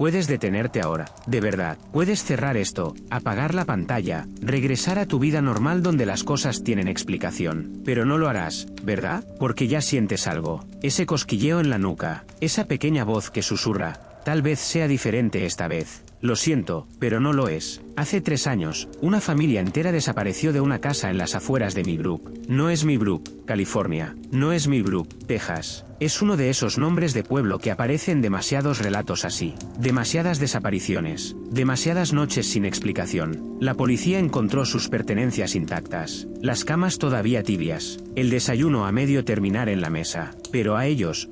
puedes detenerte ahora, de verdad, puedes cerrar esto, apagar la pantalla, regresar a tu vida normal donde las cosas tienen explicación, pero no lo harás, ¿verdad? Porque ya sientes algo, ese cosquilleo en la nuca, esa pequeña voz que susurra, tal vez sea diferente esta vez. Lo siento, pero no lo es. Hace 3 años, una familia entera desapareció de una casa en las afueras de Millbrook. No es Millbrook, California. No es Millbrook, Texas. Es uno de esos nombres de pueblo que aparecen en demasiados relatos así. Demasiadas desapariciones. Demasiadas noches sin explicación. La policía encontró sus pertenencias intactas. Las camas todavía tibias. El desayuno a medio terminar en la mesa. Pero a ellos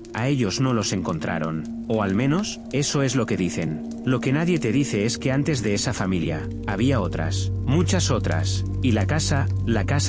no los encontraron. O al menos, eso es lo que dicen. Lo que nadie te dice es que antes de esa familia, había otras, muchas otras, y la casa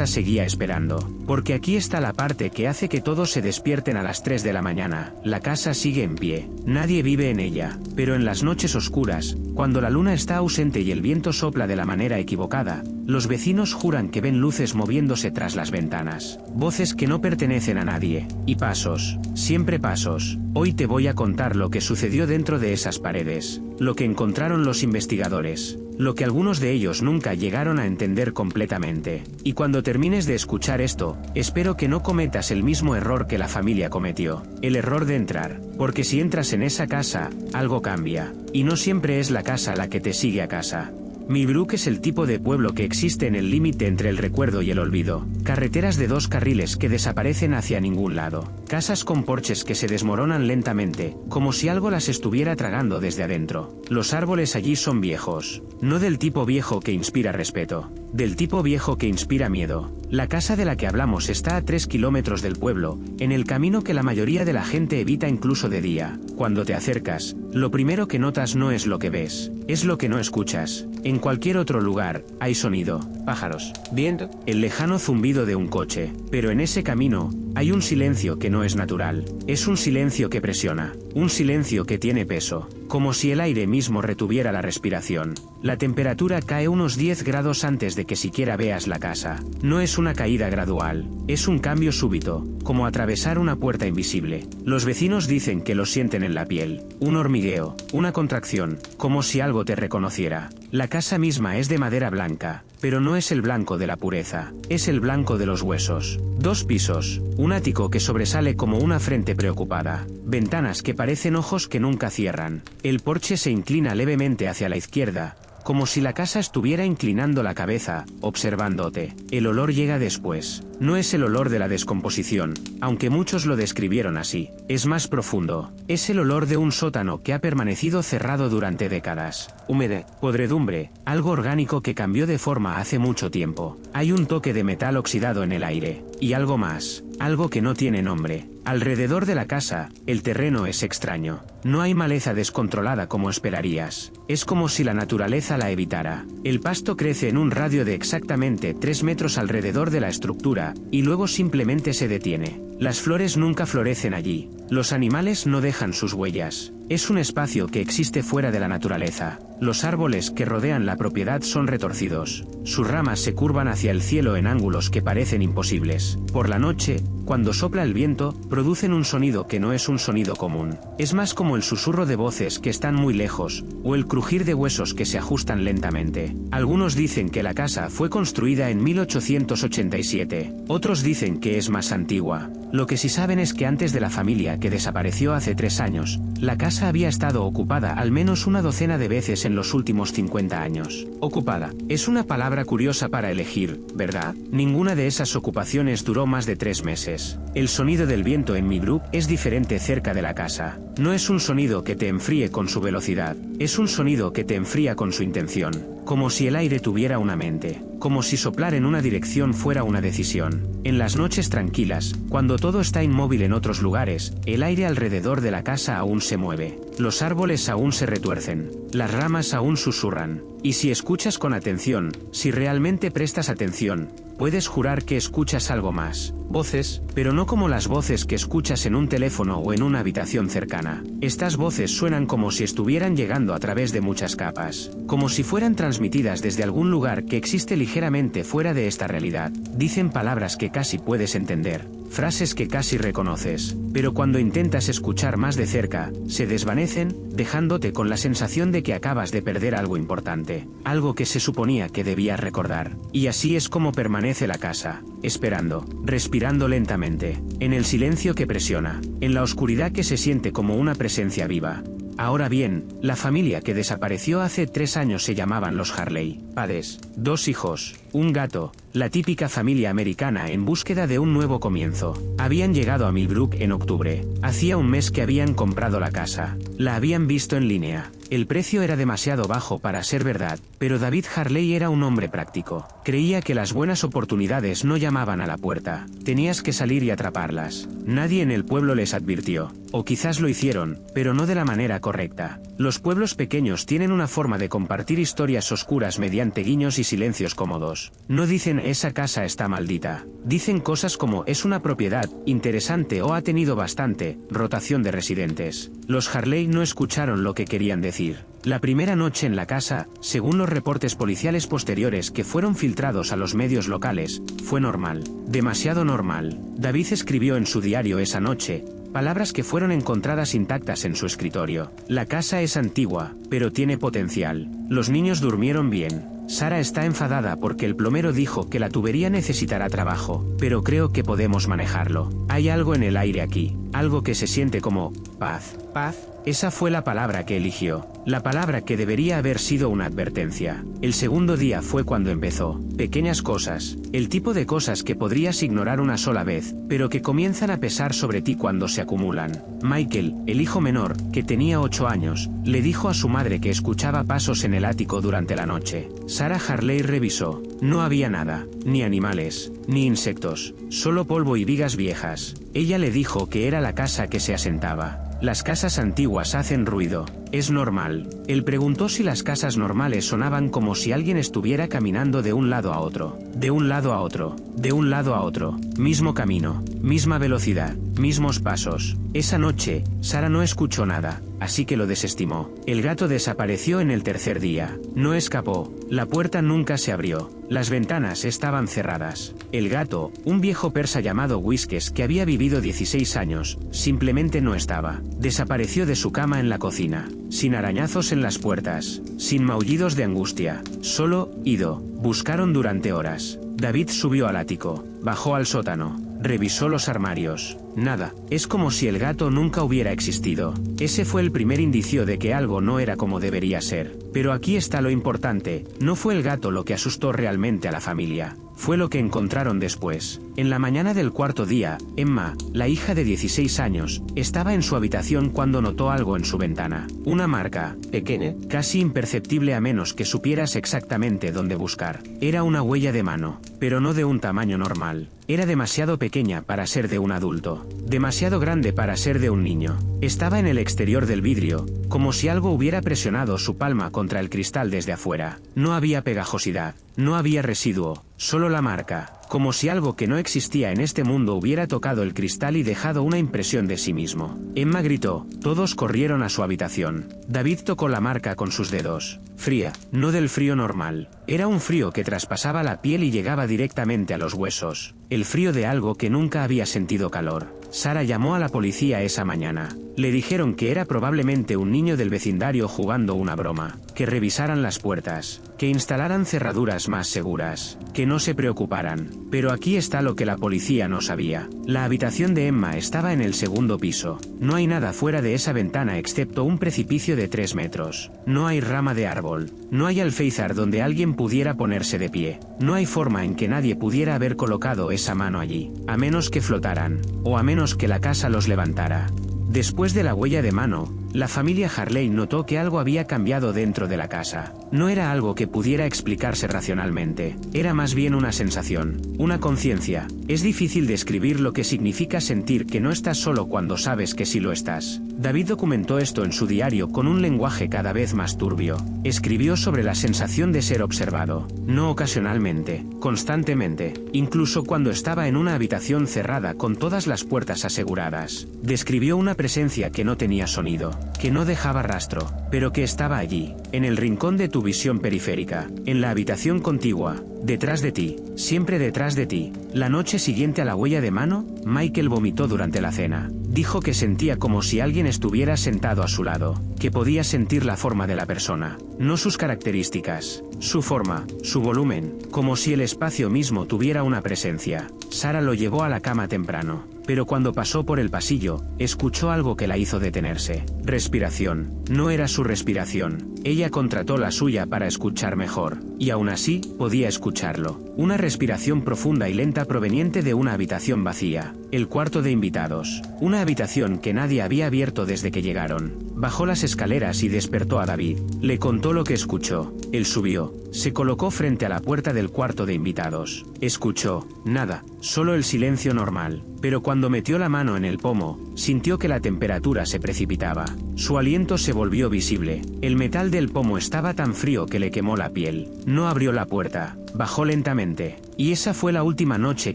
seguía esperando. Porque aquí está la parte que hace que todos se despierten a las 3 de la mañana, la casa sigue en pie, nadie vive en ella, pero en las noches oscuras, cuando la luna está ausente y el viento sopla de la manera equivocada, los vecinos juran que ven luces moviéndose tras las ventanas, voces que no pertenecen a nadie, y pasos, siempre pasos. Hoy te voy a contar lo que sucedió dentro de esas paredes, lo que encontraron los investigadores, lo que algunos de ellos nunca llegaron a entender completamente. Y cuando termines de escuchar esto, espero que no cometas el mismo error que la familia cometió, el error de entrar, porque si entras en esa casa, algo cambia, y no siempre es la casa la que te sigue a casa. Millbrook es el tipo de pueblo que existe en el límite entre el recuerdo y el olvido. Carreteras de 2 carriles que desaparecen hacia ningún lado. Casas con porches que se desmoronan lentamente, como si algo las estuviera tragando desde adentro. Los árboles allí son viejos. No del tipo viejo que inspira respeto. Del tipo viejo que inspira miedo. La casa de la que hablamos está a 3 kilómetros del pueblo, en el camino que la mayoría de la gente evita incluso de día. Cuando te acercas, lo primero que notas no es lo que ves, es lo que no escuchas. En cualquier otro lugar, hay sonido, pájaros, viento, el lejano zumbido de un coche, pero en ese camino, hay un silencio que no es natural, es un silencio que presiona, un silencio que tiene peso, como si el aire mismo retuviera la respiración. La temperatura cae unos 10 grados antes de que siquiera veas la casa. No es una caída gradual, es un cambio súbito, como atravesar una puerta invisible. Los vecinos dicen que lo sienten en la piel, un hormigueo, una contracción, como si algo te reconociera. La casa misma es de madera blanca, pero no es el blanco de la pureza, es el blanco de los huesos. 2 pisos, un ático que sobresale como una frente preocupada, ventanas que parecen ojos que nunca cierran. El porche se inclina levemente hacia la izquierda, como si la casa estuviera inclinando la cabeza, observándote. El olor llega después. No es el olor de la descomposición, aunque muchos lo describieron así. Es más profundo. Es el olor de un sótano que ha permanecido cerrado durante décadas. Humedad, podredumbre, algo orgánico que cambió de forma hace mucho tiempo. Hay un toque de metal oxidado en el aire. Y algo más, algo que no tiene nombre. Alrededor de la casa, el terreno es extraño. No hay maleza descontrolada como esperarías. Es como si la naturaleza la evitara. El pasto crece en un radio de exactamente 3 metros alrededor de la estructura, y luego simplemente se detiene. Las flores nunca florecen allí. Los animales no dejan sus huellas. Es un espacio que existe fuera de la naturaleza. Los árboles que rodean la propiedad son retorcidos. Sus ramas se curvan hacia el cielo en ángulos que parecen imposibles. Por la noche, cuando sopla el viento, producen un sonido que no es un sonido común. Es más como el susurro de voces que están muy lejos, o el crujir de huesos que se ajustan lentamente. Algunos dicen que la casa fue construida en 1887. Otros dicen que es más antigua. Lo que sí saben es que antes de la familia que desapareció hace 3 años, la casa había estado ocupada al menos una docena de veces en los últimos 50 años. Ocupada. Es una palabra curiosa para elegir, ¿verdad? Ninguna de esas ocupaciones duró más de 3 meses. El sonido del viento en Millbrook es diferente cerca de la casa. No es un sonido que te enfríe con su velocidad, es un sonido que te enfría con su intención, como si el aire tuviera una mente, como si soplar en una dirección fuera una decisión. En las noches tranquilas, cuando todo está inmóvil en otros lugares, el aire alrededor de la casa aún se mueve, los árboles aún se retuercen, las ramas aún susurran. Y si escuchas con atención, si realmente prestas atención, puedes jurar que escuchas algo más. Voces, pero no como las voces que escuchas en un teléfono o en una habitación cercana. Estas voces suenan como si estuvieran llegando a través de muchas capas, como si fueran transmitidas transmitidas desde algún lugar que existe ligeramente fuera de esta realidad. Dicen palabras que casi puedes entender, frases que casi reconoces, pero cuando intentas escuchar más de cerca, se desvanecen, dejándote con la sensación de que acabas de perder algo importante, algo que se suponía que debías recordar. Y así es como permanece la casa, esperando, respirando lentamente, en el silencio que presiona, en la oscuridad que se siente como una presencia viva. Ahora bien, la familia que desapareció hace 3 años se llamaban los Harley. Padres, 2 hijos, un gato, la típica familia americana en búsqueda de un nuevo comienzo. Habían llegado a Millbrook en octubre. Hacía un mes que habían comprado la casa. La habían visto en línea. El precio era demasiado bajo para ser verdad, pero David Harley era un hombre práctico. Creía que las buenas oportunidades no llamaban a la puerta. Tenías que salir y atraparlas. Nadie en el pueblo les advirtió. O quizás lo hicieron, pero no de la manera correcta. Los pueblos pequeños tienen una forma de compartir historias oscuras mediante guiños y silencios cómodos. No dicen esa casa está maldita. Dicen cosas como es una propiedad interesante o ha tenido bastante rotación de residentes. Los Harley no escucharon lo que querían decir. La primera noche en la casa, según los reportes policiales posteriores que fueron filtrados a los medios locales, fue normal. Demasiado normal. David escribió en su diario esa noche, palabras que fueron encontradas intactas en su escritorio. La casa es antigua, pero tiene potencial. Los niños durmieron bien. Sara está enfadada porque el plomero dijo que la tubería necesitará trabajo, pero creo que podemos manejarlo. Hay algo en el aire aquí, algo que se siente como paz. Paz. Esa fue la palabra que eligió, la palabra que debería haber sido una advertencia. El segundo día fue cuando empezó. Pequeñas cosas, el tipo de cosas que podrías ignorar una sola vez, pero que comienzan a pesar sobre ti cuando se acumulan. Michael, el hijo menor, que tenía 8 años, le dijo a su madre que escuchaba pasos en el ático durante la noche. Sarah Harley revisó. No había nada, ni animales, ni insectos, solo polvo y vigas viejas. Ella le dijo que era la casa que se asentaba. Las casas antiguas hacen ruido. Es normal. Él preguntó si las casas normales sonaban como si alguien estuviera caminando de un lado a otro. De un lado a otro. De un lado a otro. Mismo camino. Misma velocidad. Mismos pasos. Esa noche, Sara no escuchó nada, así que lo desestimó. El gato desapareció en el tercer día. No escapó. La puerta nunca se abrió. Las ventanas estaban cerradas. El gato, un viejo persa llamado Whiskers que había vivido 16 años, simplemente no estaba. Desapareció de su cama en la cocina. Sin arañazos en las puertas. Sin maullidos de angustia. Solo, ido. Buscaron durante horas. David subió al ático. Bajó al sótano. Revisó los armarios. Nada. Es como si el gato nunca hubiera existido. Ese fue el primer indicio de que algo no era como debería ser. Pero aquí está lo importante. No fue el gato lo que asustó realmente a la familia. Fue lo que encontraron después. En la mañana del cuarto día, Emma, la hija de 16 años, estaba en su habitación cuando notó algo en su ventana. Una marca, pequeña, casi imperceptible a menos que supieras exactamente dónde buscar. Era una huella de mano, pero no de un tamaño normal. Era demasiado pequeña para ser de un adulto, demasiado grande para ser de un niño. Estaba en el exterior del vidrio, como si algo hubiera presionado su palma contra el cristal desde afuera. No había pegajosidad, no había residuo, solo la marca, como si algo que no existía en este mundo hubiera tocado el cristal y dejado una impresión de sí mismo. Emma gritó, todos corrieron a su habitación. David tocó la marca con sus dedos. Fría, no del frío normal. Era un frío que traspasaba la piel y llegaba directamente a los huesos. El frío de algo que nunca había sentido calor. Sara llamó a la policía esa mañana. Le dijeron que era probablemente un niño del vecindario jugando una broma. Que revisaran las puertas. Que instalaran cerraduras más seguras. Que no se preocuparan. Pero aquí está lo que la policía no sabía. La habitación de Emma estaba en el segundo piso. No hay nada fuera de esa ventana excepto un precipicio de 3 metros. No hay rama de árbol. No hay alféizar donde alguien pudiera ponerse de pie. No hay forma en que nadie pudiera haber colocado esa mano allí. A menos que flotaran. O a menos que la casa los levantara. Después de la huella de mano, la familia Harley notó que algo había cambiado dentro de la casa. No era algo que pudiera explicarse racionalmente. Era más bien una sensación, una conciencia. Es difícil describir lo que significa sentir que no estás solo cuando sabes que sí lo estás. David documentó esto en su diario con un lenguaje cada vez más turbio. Escribió sobre la sensación de ser observado. No ocasionalmente, constantemente, incluso cuando estaba en una habitación cerrada con todas las puertas aseguradas. Describió una presencia que no tenía sonido. que no dejaba rastro, pero que estaba allí, en el rincón de tu visión periférica, en la habitación contigua, detrás de ti, siempre detrás de ti. La noche siguiente a la huella de mano, Michael vomitó durante la cena. Dijo que sentía como si alguien estuviera sentado a su lado, que podía sentir la forma de la persona, no sus características, su forma, su volumen, como si el espacio mismo tuviera una presencia. Sarah lo llevó a la cama temprano, pero cuando pasó por el pasillo, escuchó algo que la hizo detenerse. Respiración. No era su respiración. Ella contrató la suya para escuchar mejor, y aún así, podía escucharlo. Una respiración profunda y lenta proveniente de una habitación vacía. El cuarto de invitados. Una habitación que nadie había abierto desde que llegaron. Bajó las escaleras y despertó a David. Le contó lo que escuchó. Él subió. Se colocó frente a la puerta del cuarto de invitados. Escuchó. Nada. Solo el silencio normal. Pero cuando metió la mano en el pomo, sintió que la temperatura se precipitaba. Su aliento se volvió visible. El metal del pomo estaba tan frío que le quemó la piel. No abrió la puerta. Bajó lentamente. Y esa fue la última noche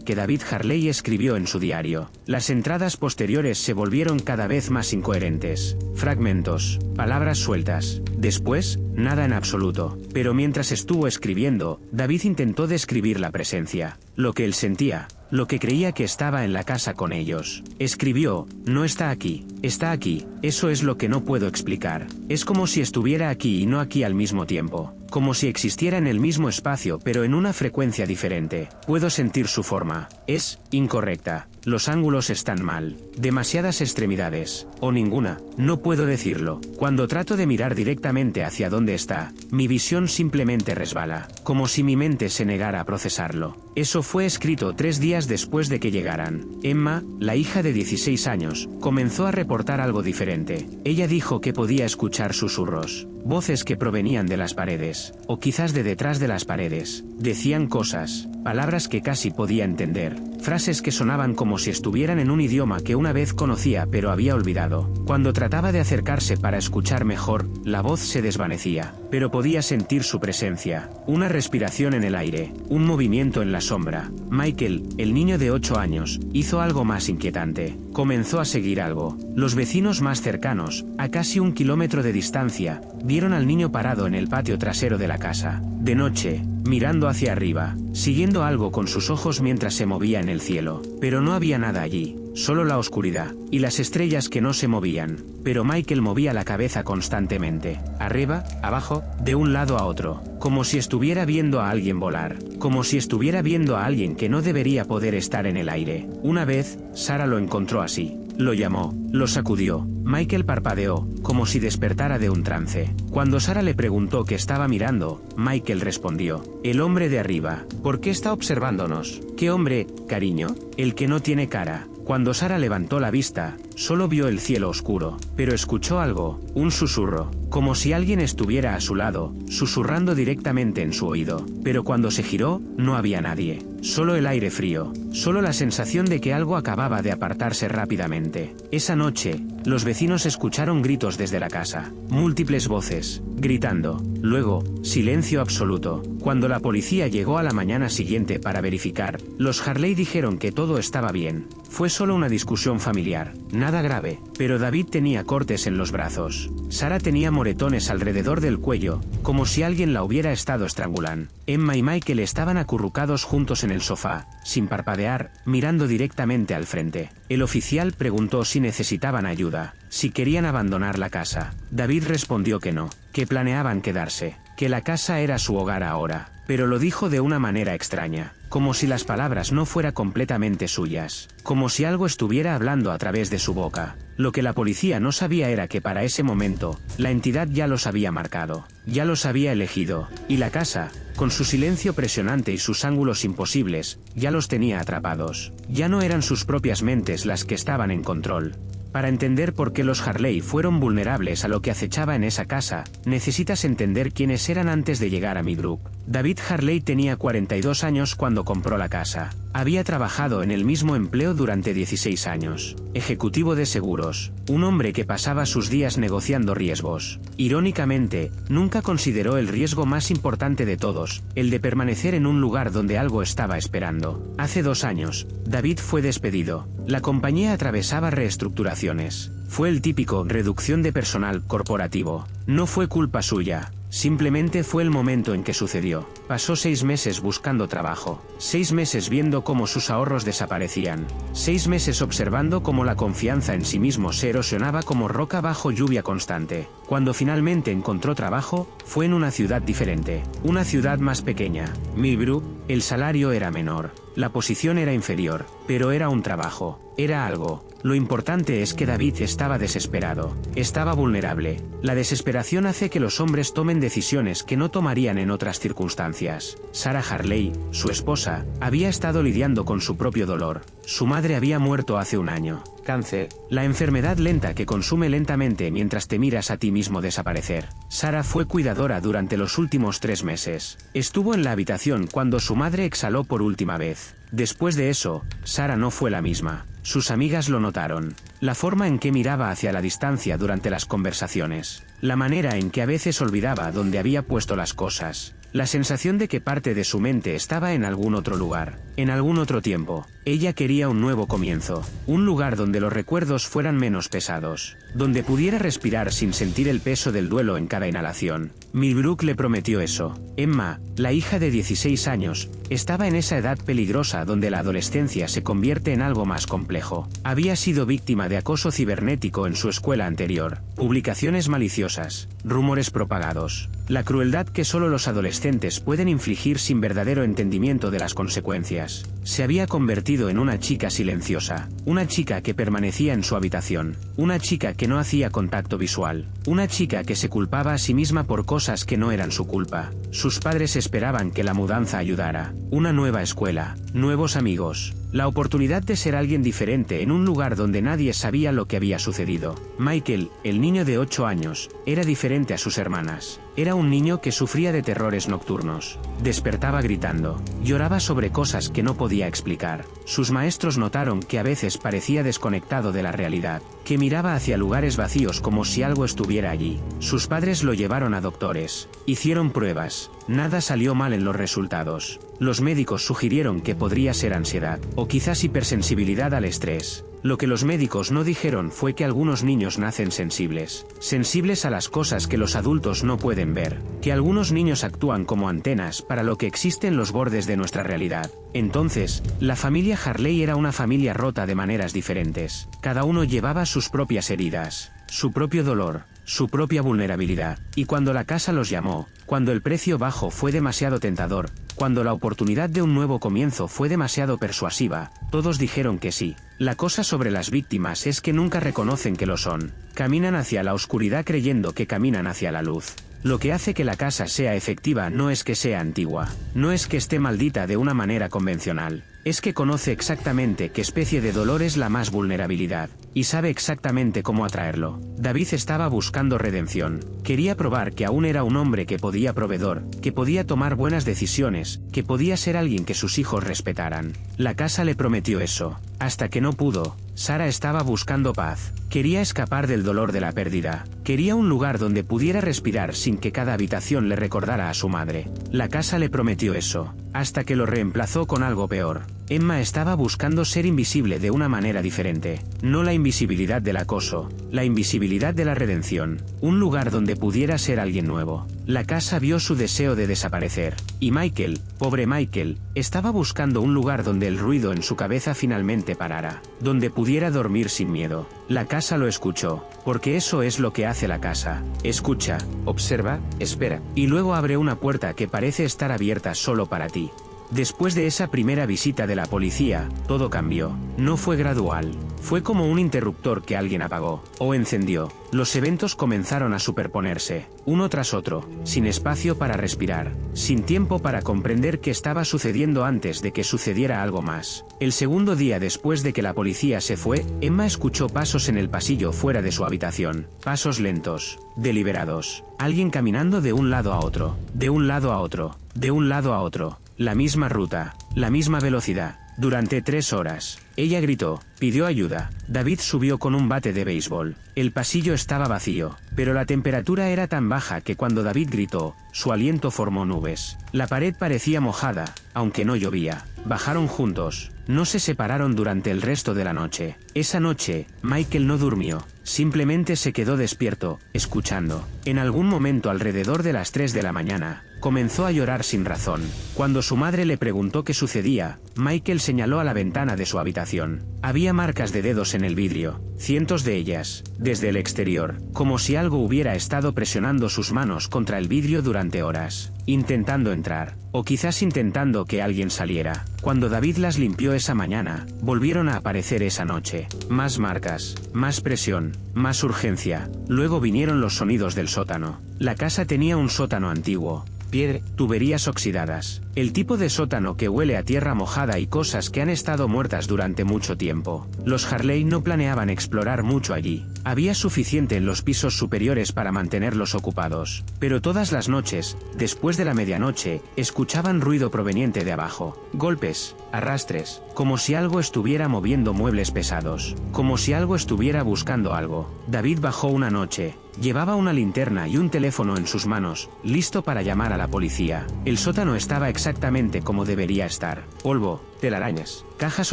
que David Harley escribió en su diario. Las entradas posteriores se volvieron cada vez más incoherentes. Fragmentos, palabras sueltas. Después, nada en absoluto. Pero mientras estuvo escribiendo, David intentó describir la presencia. Lo que él sentía. Lo que creía que estaba en la casa con ellos. Escribió, no está aquí, está aquí, eso es lo que no puedo explicar. Es como si estuviera aquí y no aquí al mismo tiempo. Como si existiera en el mismo espacio pero en una frecuencia diferente. Puedo sentir su forma. Es incorrecta. Los ángulos están mal. Demasiadas extremidades. O ninguna. No puedo decirlo. Cuando trato de mirar directamente hacia donde está, mi visión simplemente resbala. Como si mi mente se negara a procesarlo. Eso fue escrito 3 días después de que llegaran. Emma, la hija de 16 años, comenzó a reportar algo diferente. Ella dijo que podía escuchar susurros. Voces que provenían de las paredes. O quizás de detrás de las paredes. Decían cosas. Palabras que casi podía entender. Frases que sonaban como si estuvieran en un idioma que una vez conocía pero había olvidado. Cuando trataba de acercarse para escuchar mejor, la voz se desvanecía. Pero podía sentir su presencia. Una respiración en el aire. Un movimiento en la sombra. Michael, el niño de 8 años, hizo algo más inquietante. Comenzó a seguir algo. Los vecinos más cercanos, a casi 1 kilómetro de distancia, vieron al niño parado en el patio trasero de la casa. De noche, mirando hacia arriba, siguiendo algo con sus ojos mientras se movía en el cielo. Pero no había nada allí, solo la oscuridad, y las estrellas que no se movían. Pero Michael movía la cabeza constantemente, arriba, abajo, de un lado a otro, como si estuviera viendo a alguien volar, como si estuviera viendo a alguien que no debería poder estar en el aire. Una vez, Sarah lo encontró así. Lo llamó, lo sacudió. Michael parpadeó, como si despertara de un trance. Cuando Sarah le preguntó qué estaba mirando, Michael respondió, el hombre de arriba. ¿Por qué está observándonos? ¿Qué hombre, cariño? El que no tiene cara. Cuando Sarah levantó la vista, solo vio el cielo oscuro, pero escuchó algo, un susurro, como si alguien estuviera a su lado, susurrando directamente en su oído. Pero cuando se giró, no había nadie, solo el aire frío, solo la sensación de que algo acababa de apartarse rápidamente. Esa noche, los vecinos escucharon gritos desde la casa, múltiples voces, gritando. Luego, silencio absoluto. Cuando la policía llegó a la mañana siguiente para verificar, los Harley dijeron que todo estaba bien. Fue solo una discusión familiar, nada grave, pero David tenía cortes en los brazos. Sarah tenía moretones alrededor del cuello, como si alguien la hubiera estado estrangulando. Emma y Michael estaban acurrucados juntos en el sofá, sin parpadear, mirando directamente al frente. El oficial preguntó si necesitaban ayuda, si querían abandonar la casa. David respondió que no, que planeaban quedarse, que la casa era su hogar ahora, pero lo dijo de una manera extraña, como si las palabras no fueran completamente suyas, como si algo estuviera hablando a través de su boca. Lo que la policía no sabía era que para ese momento, la entidad ya los había marcado, ya los había elegido, y la casa, con su silencio presionante y sus ángulos imposibles, ya los tenía atrapados. Ya no eran sus propias mentes las que estaban en control. Para entender por qué los Harley fueron vulnerables a lo que acechaba en esa casa, necesitas entender quiénes eran antes de llegar a Meadowbrook. David Harley tenía 42 años cuando compró la casa. Había trabajado en el mismo empleo durante 16 años. Ejecutivo de seguros, un hombre que pasaba sus días negociando riesgos. Irónicamente, nunca consideró el riesgo más importante de todos, el de permanecer en un lugar donde algo estaba esperando. Hace 2 años, David fue despedido. La compañía atravesaba reestructuraciones. Fue el típico reducción de personal corporativo. No fue culpa suya. Simplemente fue el momento en que sucedió. Pasó 6 meses buscando trabajo, 6 meses viendo cómo sus ahorros desaparecían, 6 meses observando cómo la confianza en sí mismo se erosionaba como roca bajo lluvia constante. Cuando finalmente encontró trabajo, fue en una ciudad diferente, una ciudad más pequeña, Millbrook. El salario era menor, la posición era inferior, pero era un trabajo, era algo. Lo importante es que David estaba desesperado, estaba vulnerable. La desesperación hace que los hombres tomen decisiones que no tomarían en otras circunstancias. Sarah Harley, su esposa, había estado lidiando con su propio dolor. Su madre había muerto hace un año. Cáncer, la enfermedad lenta que consume lentamente mientras te miras a ti mismo desaparecer. Sarah fue cuidadora durante los últimos 3 meses. Estuvo en la habitación cuando su madre exhaló por última vez. Después de eso, Sarah no fue la misma. Sus amigas lo notaron. La forma en que miraba hacia la distancia durante las conversaciones. La manera en que a veces olvidaba dónde había puesto las cosas. La sensación de que parte de su mente estaba en algún otro lugar, en algún otro tiempo. Ella quería un nuevo comienzo, un lugar donde los recuerdos fueran menos pesados, donde pudiera respirar sin sentir el peso del duelo en cada inhalación. Millbrook le prometió eso. Emma, la hija de 16 años, estaba en esa edad peligrosa donde la adolescencia se convierte en algo más complejo. Había sido víctima de acoso cibernético en su escuela anterior, publicaciones maliciosas, rumores propagados. La crueldad que solo los adolescentes pueden infligir sin verdadero entendimiento de las consecuencias. Se había convertido en una chica silenciosa, una chica que permanecía en su habitación, una chica que no hacía contacto visual, una chica que se culpaba a sí misma por cosas que no eran su culpa. Sus padres esperaban que la mudanza ayudara, una nueva escuela, nuevos amigos, la oportunidad de ser alguien diferente en un lugar donde nadie sabía lo que había sucedido. Michael, el niño de 8 años, era diferente a sus hermanas. Era un niño que sufría de terrores nocturnos. Despertaba gritando. Lloraba sobre cosas que no podía explicar. Sus maestros notaron que a veces parecía desconectado de la realidad, que miraba hacia lugares vacíos como si algo estuviera allí. Sus padres lo llevaron a doctores. Hicieron pruebas. Nada salió mal en los resultados. Los médicos sugirieron que podría ser ansiedad, o quizás hipersensibilidad al estrés. Lo que los médicos no dijeron fue que algunos niños nacen sensibles, sensibles a las cosas que los adultos no pueden ver, que algunos niños actúan como antenas para lo que existe en los bordes de nuestra realidad. Entonces, la familia Harley era una familia rota de maneras diferentes. Cada uno llevaba sus propias heridas, su propio dolor, su propia vulnerabilidad. Y cuando la casa los llamó, cuando el precio bajo fue demasiado tentador, cuando la oportunidad de un nuevo comienzo fue demasiado persuasiva, todos dijeron que sí. La cosa sobre las víctimas es que nunca reconocen que lo son. Caminan hacia la oscuridad creyendo que caminan hacia la luz. Lo que hace que la casa sea efectiva no es que sea antigua, no es que esté maldita de una manera convencional, es que conoce exactamente qué especie de dolor es la más vulnerabilidad, y sabe exactamente cómo atraerlo. David estaba buscando redención, quería probar que aún era un hombre que podía proveedor, que podía tomar buenas decisiones, que podía ser alguien que sus hijos respetaran. La casa le prometió eso, hasta que no pudo. Sarah estaba buscando paz, quería escapar del dolor de la pérdida, quería un lugar donde pudiera respirar sin que cada habitación le recordara a su madre. La casa le prometió eso, hasta que lo reemplazó con algo peor. Emma estaba buscando ser invisible de una manera diferente, no la invisibilidad del acoso, la invisibilidad de la redención, un lugar donde pudiera ser alguien nuevo. La casa vio su deseo de desaparecer, y Michael, pobre Michael, estaba buscando un lugar donde el ruido en su cabeza finalmente parara, donde pudiera dormir sin miedo. La casa lo escuchó, porque eso es lo que hace la casa. Escucha, observa, espera, y luego abre una puerta que parece estar abierta solo para ti. Después de esa primera visita de la policía, todo cambió. No fue gradual, fue como un interruptor que alguien apagó, o encendió. Los eventos comenzaron a superponerse, uno tras otro, sin espacio para respirar, sin tiempo para comprender qué estaba sucediendo antes de que sucediera algo más. El segundo día después de que la policía se fue, Emma escuchó pasos en el pasillo fuera de su habitación, pasos lentos, deliberados, alguien caminando de un lado a otro, de un lado a otro, de un lado a otro. La misma ruta, la misma velocidad, durante 3 horas. Ella gritó, pidió ayuda. David subió con un bate de béisbol. El pasillo estaba vacío, pero la temperatura era tan baja que cuando David gritó, su aliento formó nubes. La pared parecía mojada, aunque no llovía. Bajaron juntos. No se separaron durante el resto de la noche. Esa noche, Michael no durmió. simplemente se quedó despierto, escuchando. En algún momento alrededor de las 3 de la mañana, comenzó a llorar sin razón. Cuando su madre le preguntó qué sucedía, Michael señaló a la ventana de su habitación. Había marcas de dedos en el vidrio, cientos de ellas, desde el exterior, como si algo hubiera estado presionando sus manos contra el vidrio durante horas, intentando entrar, o quizás intentando que alguien saliera. Cuando David las limpió esa mañana, volvieron a aparecer esa noche. Más marcas, más presión, más urgencia. Luego vinieron los sonidos del sótano. La casa tenía un sótano antiguo. Piedra, tuberías oxidadas, el tipo de sótano que huele a tierra mojada y cosas que han estado muertas durante mucho tiempo. Los Harley no planeaban explorar mucho allí. Había suficiente en los pisos superiores para mantenerlos ocupados. Pero todas las noches, después de la medianoche, escuchaban ruido proveniente de abajo. Golpes, arrastres, como si algo estuviera moviendo muebles pesados, como si algo estuviera buscando algo. David bajó una noche. Llevaba una linterna y un teléfono en sus manos, listo para llamar a la policía. El sótano estaba exactamente como debería estar. Polvo, telarañas, cajas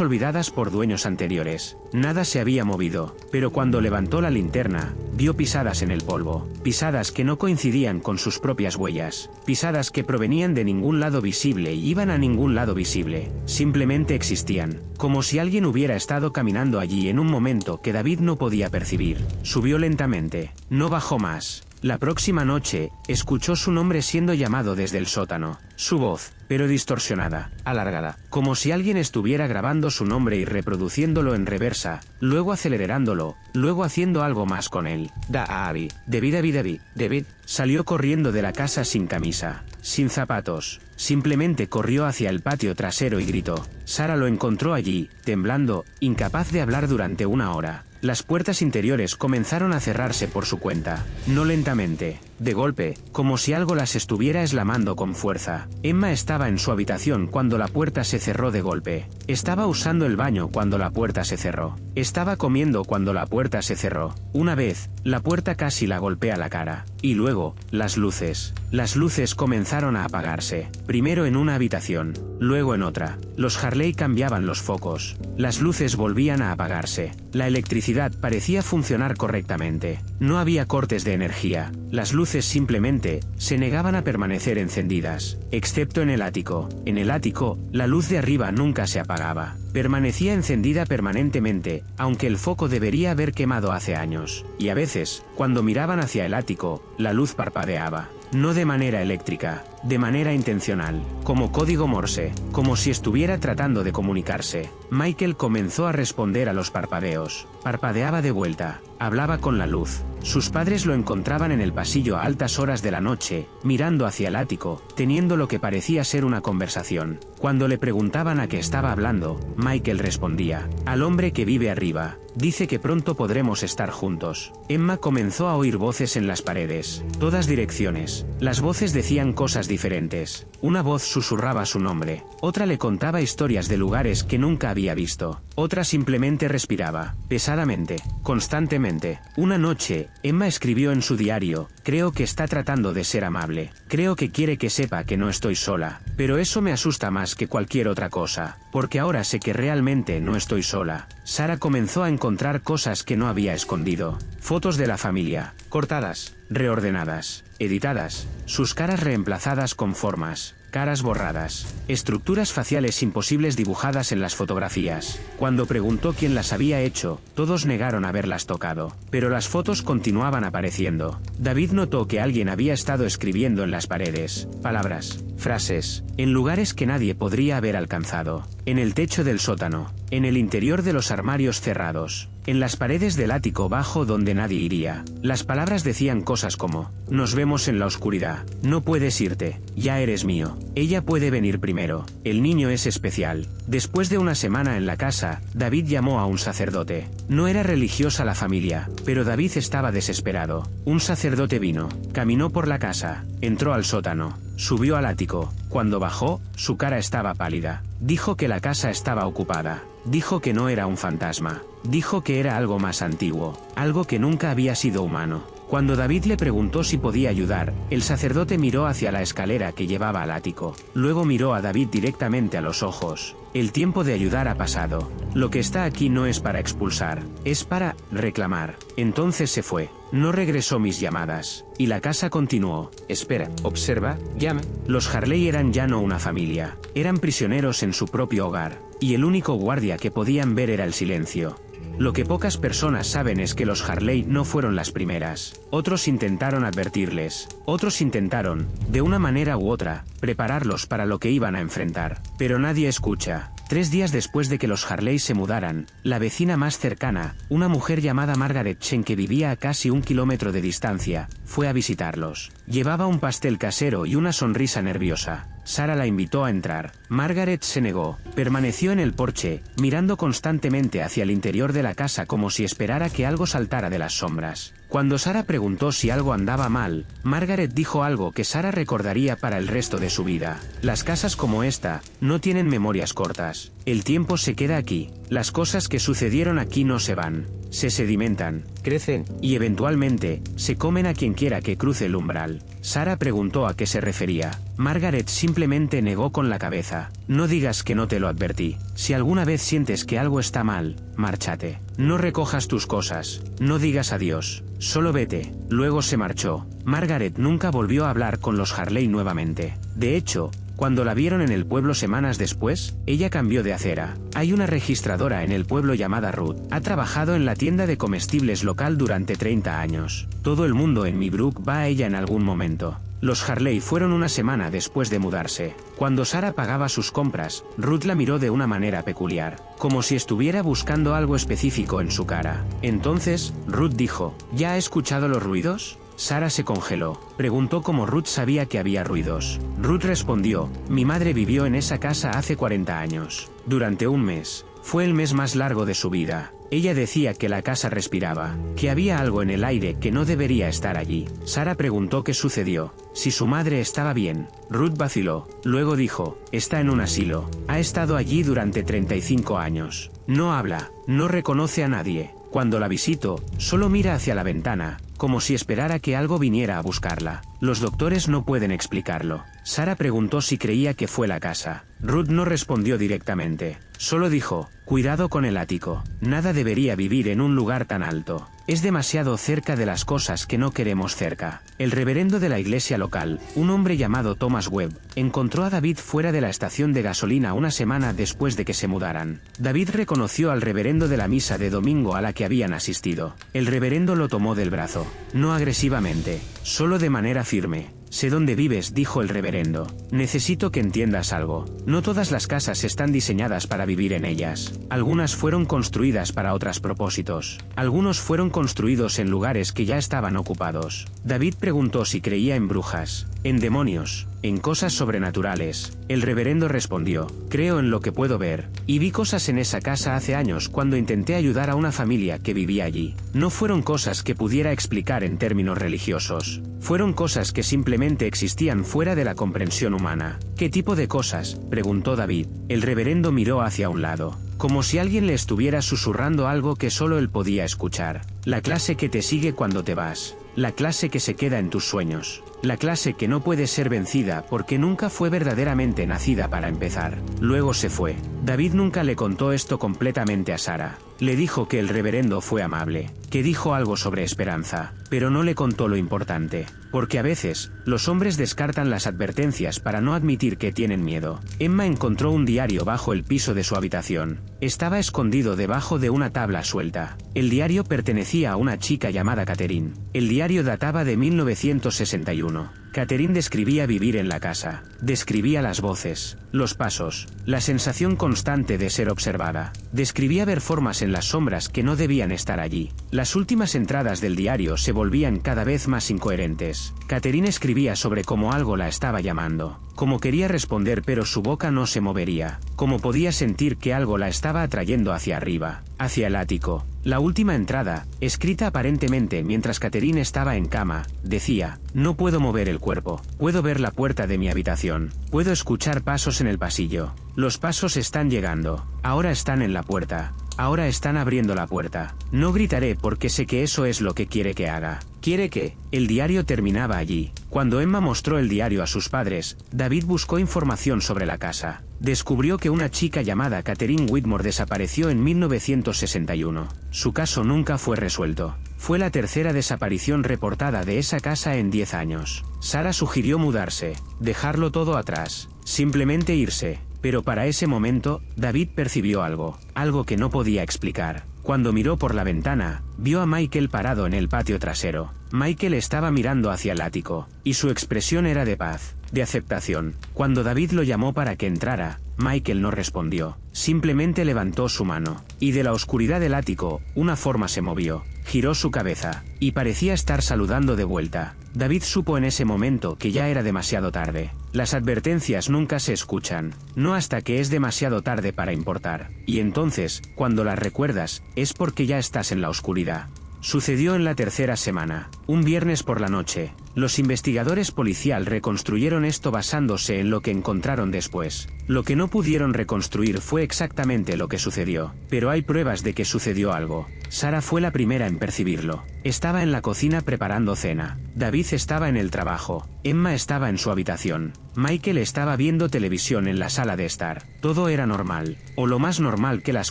olvidadas por dueños anteriores. Nada se había movido, pero cuando levantó la linterna, vio pisadas en el polvo. Pisadas que no coincidían con sus propias huellas. Pisadas que provenían de ningún lado visible y iban a ningún lado visible. Simplemente existían, como si alguien hubiera estado caminando allí en un momento que David no podía percibir. Subió lentamente. No bajó más. La próxima noche, escuchó su nombre siendo llamado desde el sótano. Su voz, pero distorsionada, alargada, como si alguien estuviera grabando su nombre y reproduciéndolo en reversa, luego acelerándolo, luego haciendo algo más con él. David, David. Salió corriendo de la casa sin camisa, sin zapatos. Simplemente corrió hacia el patio trasero y gritó. Sara lo encontró allí, temblando, incapaz de hablar durante una hora. Las puertas interiores comenzaron a cerrarse por su cuenta, no lentamente, de golpe, como si algo las estuviera eslamando con fuerza. Emma estaba en su habitación cuando la puerta se cerró de golpe. Estaba usando el baño cuando la puerta se cerró. Estaba comiendo cuando la puerta se cerró. Una vez, la puerta casi la golpea la cara. Y luego, las luces. Las luces comenzaron a apagarse. Primero en una habitación, luego en otra. Los Harley cambiaban los focos. Las luces volvían a apagarse. La electricidad parecía funcionar correctamente. No había cortes de energía. Las luces simplemente se negaban a permanecer encendidas, excepto en el ático. En el ático, la luz de arriba nunca se apagaba. Permanecía encendida permanentemente, aunque el foco debería haber quemado hace años. Y a veces, cuando miraban hacia el ático, la luz parpadeaba. No de manera eléctrica, de manera intencional, como código Morse, como si estuviera tratando de comunicarse. Michael comenzó a responder a los parpadeos. Parpadeaba de vuelta, hablaba con la luz. Sus padres lo encontraban en el pasillo a altas horas de la noche, mirando hacia el ático, teniendo lo que parecía ser una conversación. Cuando le preguntaban a qué estaba hablando, Michael respondía, al hombre que vive arriba. Dice que pronto podremos estar juntos. Emma comenzó a oír voces en las paredes, todas direcciones. Las voces decían cosas diferentes. Una voz susurraba su nombre, otra le contaba historias de lugares que nunca había visto, otra simplemente respiraba, pesadamente, constantemente. Una noche, Emma escribió en su diario, creo que está tratando de ser amable, creo que quiere que sepa que no estoy sola, pero eso me asusta más que cualquier otra cosa, porque ahora sé que realmente no estoy sola. Sara comenzó a encontrar cosas que no había escondido, fotos de la familia, cortadas, reordenadas, editadas, sus caras reemplazadas con formas, caras borradas, estructuras faciales imposibles dibujadas en las fotografías. Cuando preguntó quién las había hecho, todos negaron haberlas tocado, pero las fotos continuaban apareciendo. David notó que alguien había estado escribiendo en las paredes, palabras, frases, en lugares que nadie podría haber alcanzado, en el techo del sótano, en el interior de los armarios cerrados, en las paredes del ático bajo donde nadie iría. Las palabras decían cosas como, nos vemos en la oscuridad, no puedes irte, ya eres mío, ella puede venir primero, el niño es especial. Después de una semana en la casa, David llamó a un sacerdote. No era religiosa la familia, pero David estaba desesperado. Un sacerdote vino, caminó por la casa, entró al sótano, subió al ático. Cuando bajó, su cara estaba pálida. Dijo que la casa estaba ocupada. Dijo que no era un fantasma. Dijo que era algo más antiguo, algo que nunca había sido humano. Cuando David le preguntó si podía ayudar, el sacerdote miró hacia la escalera que llevaba al ático. Luego miró a David directamente a los ojos. El tiempo de ayudar ha pasado. Lo que está aquí no es para expulsar, es para reclamar. Entonces se fue. No regresó mis llamadas. Y la casa continuó. Espera, observa, llama. Los Harley eran ya no una familia. Eran prisioneros en su propio hogar. Y el único guardia que podían ver era el silencio. Lo que pocas personas saben es que los Harley no fueron las primeras. Otros intentaron advertirles. Otros intentaron, de una manera u otra, prepararlos para lo que iban a enfrentar. Pero nadie escucha. 3 días después de que los Harley se mudaran, la vecina más cercana, una mujer llamada Margaret Chen que vivía a casi 1 kilómetro de distancia, fue a visitarlos. Llevaba un pastel casero y una sonrisa nerviosa. Sarah la invitó a entrar. Margaret se negó. Permaneció en el porche, mirando constantemente hacia el interior de la casa como si esperara que algo saltara de las sombras. Cuando Sarah preguntó si algo andaba mal, Margaret dijo algo que Sarah recordaría para el resto de su vida. Las casas como esta no tienen memorias cortas. El tiempo se queda aquí. Las cosas que sucedieron aquí no se van. Se sedimentan, crecen, y eventualmente, se comen a quien quiera que cruce el umbral. Sarah preguntó a qué se refería. Margaret simplemente negó con la cabeza. No digas que no te lo advertí. Si alguna vez sientes que algo está mal, márchate. No recojas tus cosas. No digas adiós. Solo vete. Luego se marchó. Margaret nunca volvió a hablar con los Harley nuevamente. De hecho, cuando la vieron en el pueblo semanas después, ella cambió de acera. Hay una registradora en el pueblo llamada Ruth. Ha trabajado en la tienda de comestibles local durante 30 años. Todo el mundo en Meadowbrook va a ella en algún momento. Los Harley fueron una semana después de mudarse. Cuando Sarah pagaba sus compras, Ruth la miró de una manera peculiar, como si estuviera buscando algo específico en su cara. Entonces, Ruth dijo, ¿ya ha escuchado los ruidos? Sarah se congeló. Preguntó cómo Ruth sabía que había ruidos. Ruth respondió, mi madre vivió en esa casa hace 40 años. Durante un mes. Fue el mes más largo de su vida. Ella decía que la casa respiraba, que había algo en el aire que no debería estar allí. Sarah preguntó qué sucedió, si su madre estaba bien. Ruth vaciló. Luego dijo, está en un asilo. Ha estado allí durante 35 años. No habla, no reconoce a nadie. Cuando la visito, solo mira hacia la ventana, como si esperara que algo viniera a buscarla. Los doctores no pueden explicarlo. Sarah preguntó si creía que fue la casa. Ruth no respondió directamente. Solo dijo, cuidado con el ático. Nada debería vivir en un lugar tan alto. Es demasiado cerca de las cosas que no queremos cerca. El reverendo de la iglesia local, un hombre llamado Thomas Webb, encontró a David fuera de la estación de gasolina una semana después de que se mudaran. David reconoció al reverendo de la misa de domingo a la que habían asistido. El reverendo lo tomó del brazo. No agresivamente, solo de manera firme. Sé dónde vives, dijo el reverendo. Necesito que entiendas algo. No todas las casas están diseñadas para vivir en ellas. Algunas fueron construidas para otros propósitos. Algunos fueron construidos en lugares que ya estaban ocupados. David preguntó si creía en brujas, en demonios, en cosas sobrenaturales. El reverendo respondió, creo en lo que puedo ver. Y vi cosas en esa casa hace años cuando intenté ayudar a una familia que vivía allí. No fueron cosas que pudiera explicar en términos religiosos. Fueron cosas que simplemente existían fuera de la comprensión humana. ¿Qué tipo de cosas?, preguntó David. El reverendo miró hacia un lado, como si alguien le estuviera susurrando algo que solo él podía escuchar. La clase que te sigue cuando te vas. La clase que se queda en tus sueños. La clase que no puede ser vencida porque nunca fue verdaderamente nacida para empezar. Luego se fue. David nunca le contó esto completamente a Sarah. Le dijo que el reverendo fue amable, que dijo algo sobre esperanza, pero no le contó lo importante, porque a veces, los hombres descartan las advertencias para no admitir que tienen miedo. Emma encontró un diario bajo el piso de su habitación. Estaba escondido debajo de una tabla suelta. El diario pertenecía a una chica llamada Catherine. El diario databa de 1961. Catherine describía vivir en la casa. Describía las voces, los pasos, la sensación constante de ser observada. Describía ver formas en las sombras que no debían estar allí. Las últimas entradas del diario se volvían cada vez más incoherentes. Catherine escribía sobre cómo algo la estaba llamando. Como quería responder pero su boca no se movería. Como podía sentir que algo la estaba atrayendo hacia arriba, hacia el ático. La última entrada, escrita aparentemente mientras Catherine estaba en cama, decía, no puedo mover el cuerpo. Puedo ver la puerta de mi habitación. Puedo escuchar pasos en el pasillo. Los pasos están llegando. Ahora están en la puerta. Ahora están abriendo la puerta. No gritaré porque sé que eso es lo que quiere que haga. ¿Quiere que? El diario terminaba allí. Cuando Emma mostró el diario a sus padres, David buscó información sobre la casa. Descubrió que una chica llamada Catherine Whitmore desapareció en 1961. Su caso nunca fue resuelto. Fue la tercera desaparición reportada de esa casa en 10 años. Sarah sugirió mudarse, dejarlo todo atrás, simplemente irse. Pero para ese momento, David percibió algo que no podía explicar. Cuando miró por la ventana, vio a Michael parado en el patio trasero. Michael estaba mirando hacia el ático, y su expresión era de paz, de aceptación. Cuando David lo llamó para que entrara, Michael no respondió, simplemente levantó su mano, y de la oscuridad del ático, una forma se movió, giró su cabeza, y parecía estar saludando de vuelta. David supo en ese momento que ya era demasiado tarde. Las advertencias nunca se escuchan, no hasta que es demasiado tarde para importar, y entonces, cuando las recuerdas, es porque ya estás en la oscuridad. Sucedió en la tercera semana, un viernes por la noche. Los investigadores policial reconstruyeron esto basándose en lo que encontraron después. Lo que no pudieron reconstruir fue exactamente lo que sucedió, pero hay pruebas de que sucedió algo. Sarah fue la primera en percibirlo. Estaba en la cocina preparando cena. David estaba en el trabajo. Emma estaba en su habitación. Michael estaba viendo televisión en la sala de estar. Todo era normal, o lo más normal que las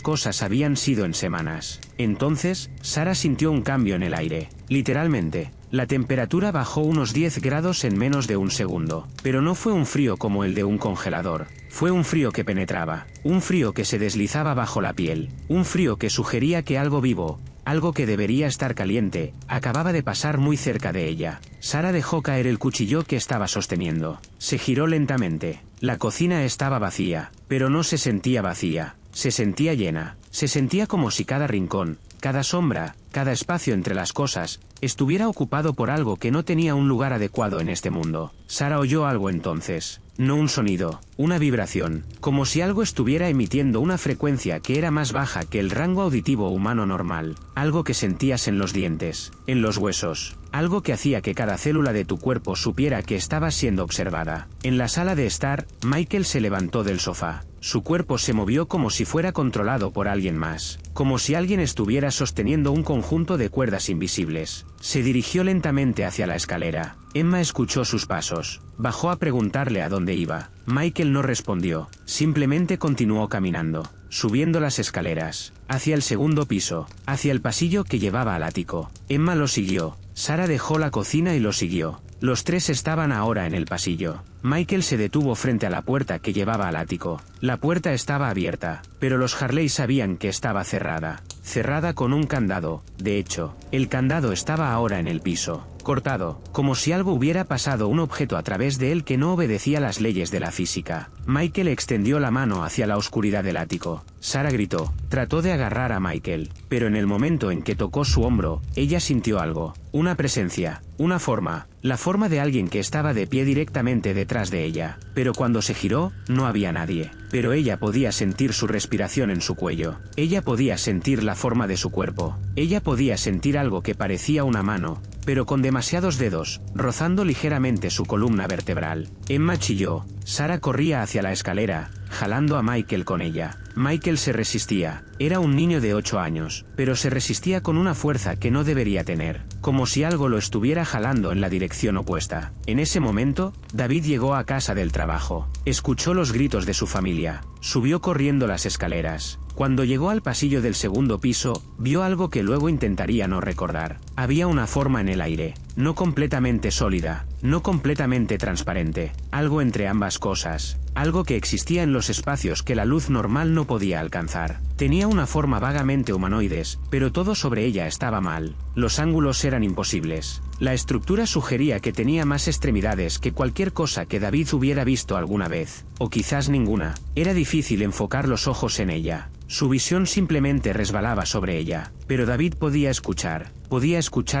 cosas habían sido en semanas. Entonces, Sarah sintió un cambio en el aire. Literalmente. La temperatura bajó unos 10 grados en menos de un segundo, pero no fue un frío como el de un congelador. Fue un frío que penetraba, un frío que se deslizaba bajo la piel, un frío que sugería que algo vivo, algo que debería estar caliente, acababa de pasar muy cerca de ella. Sarah dejó caer el cuchillo que estaba sosteniendo. Se giró lentamente. La cocina estaba vacía, pero no se sentía vacía, se sentía llena. Se sentía como si cada rincón, cada sombra, cada espacio entre las cosas, estuviera ocupado por algo que no tenía un lugar adecuado en este mundo. Sarah oyó algo entonces. No un sonido, una vibración, como si algo estuviera emitiendo una frecuencia que era más baja que el rango auditivo humano normal, algo que sentías en los dientes, en los huesos, algo que hacía que cada célula de tu cuerpo supiera que estaba siendo observada. En la sala de estar, Michael se levantó del sofá. Su cuerpo se movió como si fuera controlado por alguien más, como si alguien estuviera sosteniendo un conjunto de cuerdas invisibles. Se dirigió lentamente hacia la escalera. Emma escuchó sus pasos. Bajó a preguntarle a dónde iba. Michael no respondió, simplemente continuó caminando, subiendo las escaleras, hacia el segundo piso, hacia el pasillo que llevaba al ático. Emma lo siguió. Sarah dejó la cocina y lo siguió. Los tres estaban ahora en el pasillo. Michael se detuvo frente a la puerta que llevaba al ático. La puerta estaba abierta, pero los Harley sabían que estaba cerrada. Cerrada con un candado. De hecho, el candado estaba ahora en el piso, cortado, como si algo hubiera pasado un objeto a través de él que no obedecía las leyes de la física. Michael extendió la mano hacia la oscuridad del ático. Sarah gritó. Trató de agarrar a Michael, pero en el momento en que tocó su hombro, ella sintió algo. Una presencia, una forma, la forma de alguien que estaba de pie directamente detrás de ella. Pero cuando se giró, no había nadie. Pero ella podía sentir su respiración en su cuello. Ella podía sentir la forma de su cuerpo. Ella podía sentir algo que parecía una mano, pero con demasiados dedos, rozando ligeramente su columna vertebral. Emma chilló. Sarah corría hacia la escalera, jalando a Michael con ella. Michael se resistía. Era un niño de 8 años, pero se resistía con una fuerza que no debería tener, como si algo lo estuviera jalando en la dirección opuesta. En ese momento, David llegó a casa del trabajo. Escuchó los gritos de su familia. Subió corriendo las escaleras. Cuando llegó al pasillo del segundo piso, vio algo que luego intentaría no recordar. Había una forma en el aire, no completamente sólida, no completamente transparente, algo entre ambas cosas, algo que existía en los espacios que la luz normal no podía alcanzar. Tenía una forma vagamente humanoides, pero todo sobre ella estaba mal. Los ángulos eran imposibles. La estructura sugería que tenía más extremidades que cualquier cosa que David hubiera visto alguna vez, o quizás ninguna. Era difícil enfocar los ojos en ella. Su visión simplemente resbalaba sobre ella, pero David podía escuchar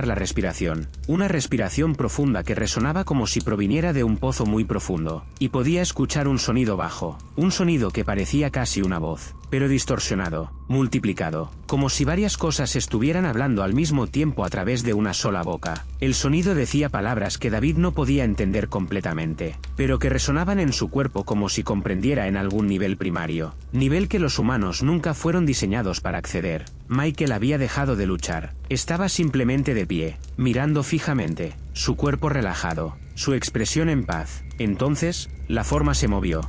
la respiración, una respiración profunda que resonaba como si proviniera de un pozo muy profundo, y podía escuchar un sonido bajo, un sonido que parecía casi una voz, pero distorsionado, multiplicado, como si varias cosas estuvieran hablando al mismo tiempo a través de una sola boca. El sonido decía palabras que David no podía entender completamente, pero que resonaban en su cuerpo como si comprendiera en algún nivel primario, nivel que los humanos nunca fueron diseñados para acceder. Michael había dejado de luchar, estaba simplemente de pie, mirando fijamente, su cuerpo relajado, su expresión en paz. Entonces, la forma se movió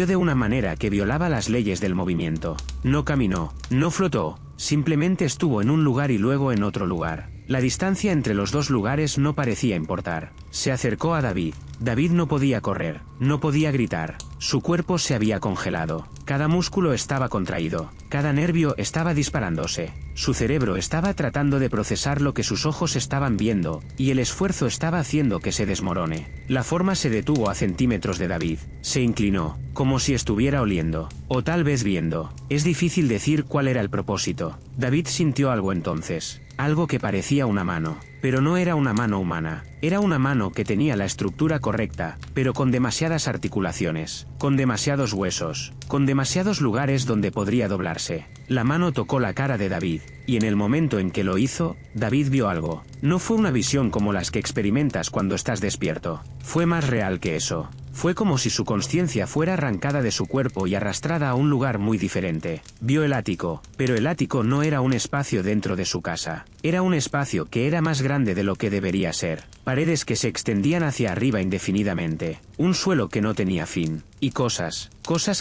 de una manera que violaba las leyes del movimiento. No caminó, no flotó, simplemente estuvo en un lugar y luego en otro lugar. La distancia entre los dos lugares no parecía importar. Se acercó a David. David no podía correr, no podía gritar. Su cuerpo se había congelado. Cada músculo estaba contraído. Cada nervio estaba disparándose. Su cerebro estaba tratando de procesar lo que sus ojos estaban viendo, y el esfuerzo estaba haciendo que se desmorone. La forma se detuvo a centímetros de David. Se inclinó, como si estuviera oliendo, o tal vez viendo. Es difícil decir cuál era el propósito. David sintió algo entonces. Algo que parecía una mano, pero no era una mano humana. Era una mano que tenía la estructura correcta, pero con demasiadas articulaciones, con demasiados huesos, con demasiados lugares donde podría doblarse. La mano tocó la cara de David, y en el momento en que lo hizo, David vio algo. No fue una visión como las que experimentas cuando estás despierto. Fue más real que eso. Fue como si su conciencia fuera arrancada de su cuerpo y arrastrada a un lugar muy diferente. Vio el ático, pero el ático no era un espacio dentro de su casa. Era un espacio que era más grande de lo que debería ser. Paredes que se extendían hacia arriba indefinidamente. Un suelo que no tenía fin. Y cosas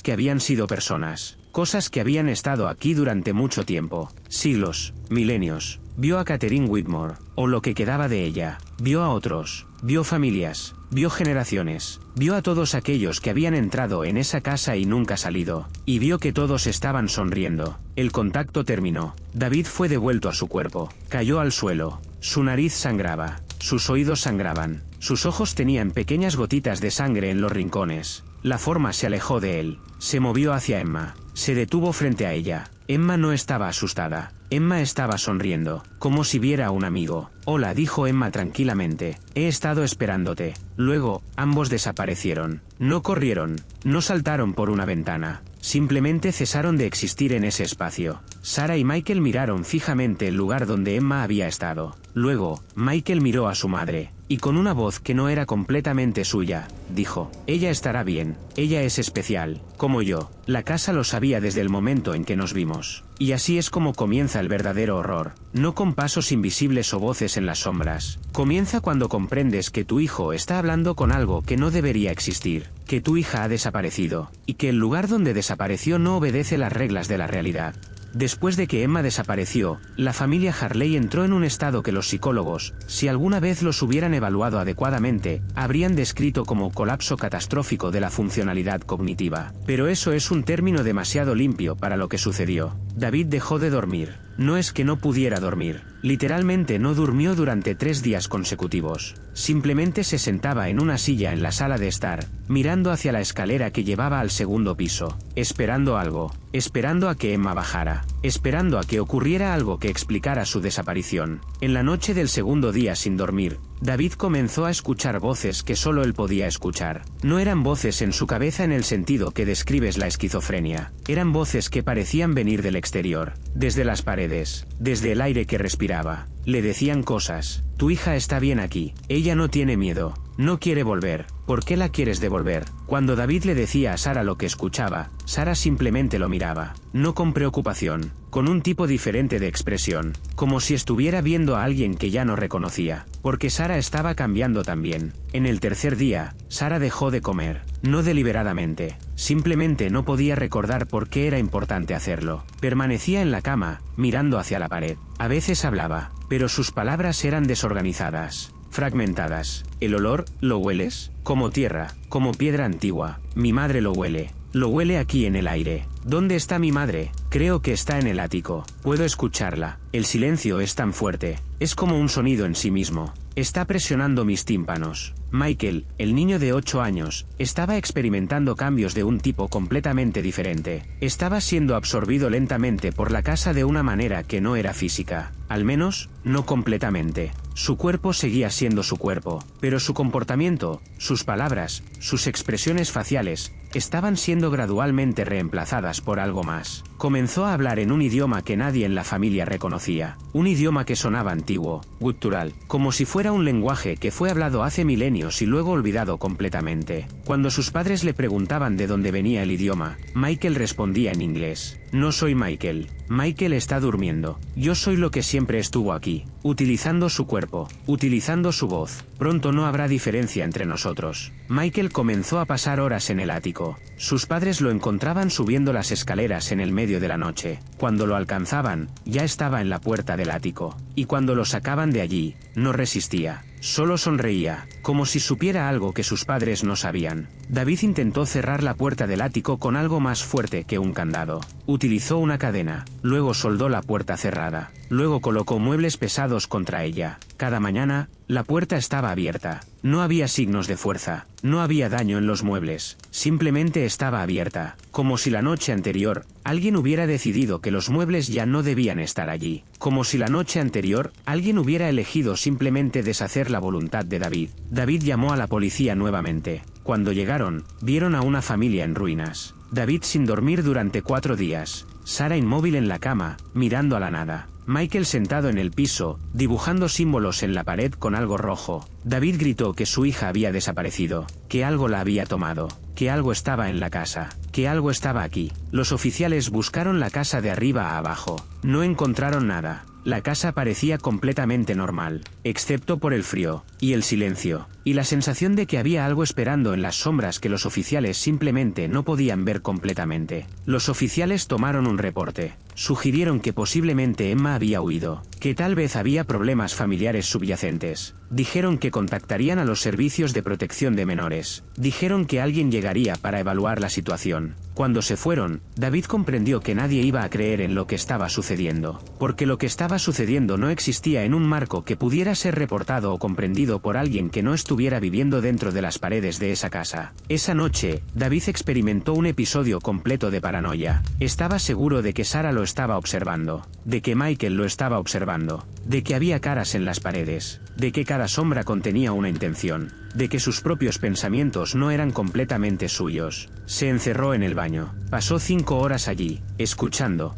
que habían sido personas. Cosas que habían estado aquí durante mucho tiempo. Siglos, milenios. Vio a Catherine Whitmore, o lo que quedaba de ella. Vio a otros. Vio familias. Vio generaciones. Vio a todos aquellos que habían entrado en esa casa y nunca salido. Y vio que todos estaban sonriendo. El contacto terminó. David fue devuelto a su cuerpo. Cayó al suelo. Su nariz sangraba. Sus oídos sangraban. Sus ojos tenían pequeñas gotitas de sangre en los rincones. La forma se alejó de él. Se movió hacia Emma. Se detuvo frente a ella. Emma no estaba asustada. Emma estaba sonriendo, como si viera a un amigo. Hola, dijo Emma tranquilamente. He estado esperándote. Luego, ambos desaparecieron. No corrieron. No saltaron por una ventana. Simplemente cesaron de existir en ese espacio. Sarah y Michael miraron fijamente el lugar donde Emma había estado. Luego, Michael miró a su madre, y con una voz que no era completamente suya, dijo: ella estará bien, ella es especial, como yo. La casa lo sabía desde el momento en que nos vimos. Y así es como comienza el verdadero horror, no con pasos invisibles o voces en las sombras. Comienza cuando comprendes que tu hijo está hablando con algo que no debería existir, que tu hija ha desaparecido, y que el lugar donde desapareció no obedece las reglas de la realidad. Después de que Emma desapareció, la familia Harley entró en un estado que los psicólogos, si alguna vez los hubieran evaluado adecuadamente, habrían descrito como colapso catastrófico de la funcionalidad cognitiva. Pero eso es un término demasiado limpio para lo que sucedió. David dejó de dormir. No es que no pudiera dormir. Literalmente no durmió durante 3 días consecutivos. Simplemente se sentaba en una silla en la sala de estar, mirando hacia la escalera que llevaba al segundo piso, esperando algo, esperando a que Emma bajara, esperando a que ocurriera algo que explicara su desaparición. En la noche del segundo día sin dormir, David comenzó a escuchar voces que solo él podía escuchar. No eran voces en su cabeza en el sentido que describes la esquizofrenia. Eran voces que parecían venir del exterior, desde las paredes, desde el aire que respiraba. Le decían cosas. Tu hija está bien aquí. Ella no tiene miedo. No quiere volver. ¿Por qué la quieres devolver? Cuando David le decía a Sarah lo que escuchaba, Sarah simplemente lo miraba. No con preocupación, con un tipo diferente de expresión, como si estuviera viendo a alguien que ya no reconocía, porque Sarah estaba cambiando también. En el tercer día, Sarah dejó de comer, no deliberadamente, simplemente no podía recordar por qué era importante hacerlo. Permanecía en la cama, mirando hacia la pared. A veces hablaba, pero sus palabras eran desorganizadas, fragmentadas. El olor, ¿lo hueles? Como tierra, como piedra antigua. Mi madre lo huele aquí en el aire. ¿Dónde está mi madre? Creo que está en el ático. Puedo escucharla. El silencio es tan fuerte. Es como un sonido en sí mismo. Está presionando mis tímpanos. Michael, el niño de 8 años, estaba experimentando cambios de un tipo completamente diferente. Estaba siendo absorbido lentamente por la casa de una manera que no era física. Al menos, no completamente. Su cuerpo seguía siendo su cuerpo, pero su comportamiento, sus palabras, sus expresiones faciales, estaban siendo gradualmente reemplazadas por algo más, Comenzó a hablar en un idioma que nadie en la familia reconocía, un idioma que sonaba antiguo, gutural, como si fuera un lenguaje que fue hablado hace milenios y luego olvidado completamente. Cuando sus padres le preguntaban de dónde venía el idioma, Michael respondía en inglés: "No soy Michael. Michael está durmiendo. Yo soy lo que siempre estuvo aquí, utilizando su cuerpo, utilizando su voz. Pronto no habrá diferencia entre nosotros". Michael comenzó a pasar horas en el ático. Sus padres lo encontraban subiendo las escaleras en el medio de la noche. Cuando lo alcanzaban, ya estaba en la puerta del ático. Y cuando lo sacaban de allí, no resistía. Solo sonreía, como si supiera algo que sus padres no sabían. David intentó cerrar la puerta del ático con algo más fuerte que un candado. Utilizó una cadena, luego soldó la puerta cerrada, luego colocó muebles pesados contra ella. Cada mañana, la puerta estaba abierta. No había signos de fuerza, no había daño en los muebles, simplemente estaba abierta, como si la noche anterior, alguien hubiera decidido que los muebles ya no debían estar allí, como si la noche anterior, alguien hubiera elegido simplemente deshacer la voluntad de David. David llamó a la policía nuevamente. Cuando llegaron, vieron a una familia en ruinas. David sin dormir durante 4 días, Sara inmóvil en la cama, mirando a la nada. Michael sentado en el piso, dibujando símbolos en la pared con algo rojo. David gritó que su hija había desaparecido, que algo la había tomado, que algo estaba en la casa, que algo estaba aquí. Los oficiales buscaron la casa de arriba a abajo. No encontraron nada. La casa parecía completamente normal, excepto por el frío, y el silencio, y la sensación de que había algo esperando en las sombras que los oficiales simplemente no podían ver completamente. Los oficiales tomaron un reporte. Sugirieron que posiblemente Emma había huido, que tal vez había problemas familiares subyacentes. Dijeron que contactarían a los servicios de protección de menores. Dijeron que alguien llegaría para evaluar la situación. Cuando se fueron, David comprendió que nadie iba a creer en lo que estaba sucediendo, porque lo que estaba sucediendo no existía en un marco que pudiera ser reportado o comprendido por alguien que no estuviera viviendo dentro de las paredes de esa casa. Esa noche, David experimentó un episodio completo de paranoia. Estaba seguro de que Sara lo estaba observando, de que Michael lo estaba observando, de que había caras en las paredes, de que cada sombra contenía una intención, de que sus propios pensamientos no eran completamente suyos. Se encerró en el baño. Pasó 5 horas allí, escuchando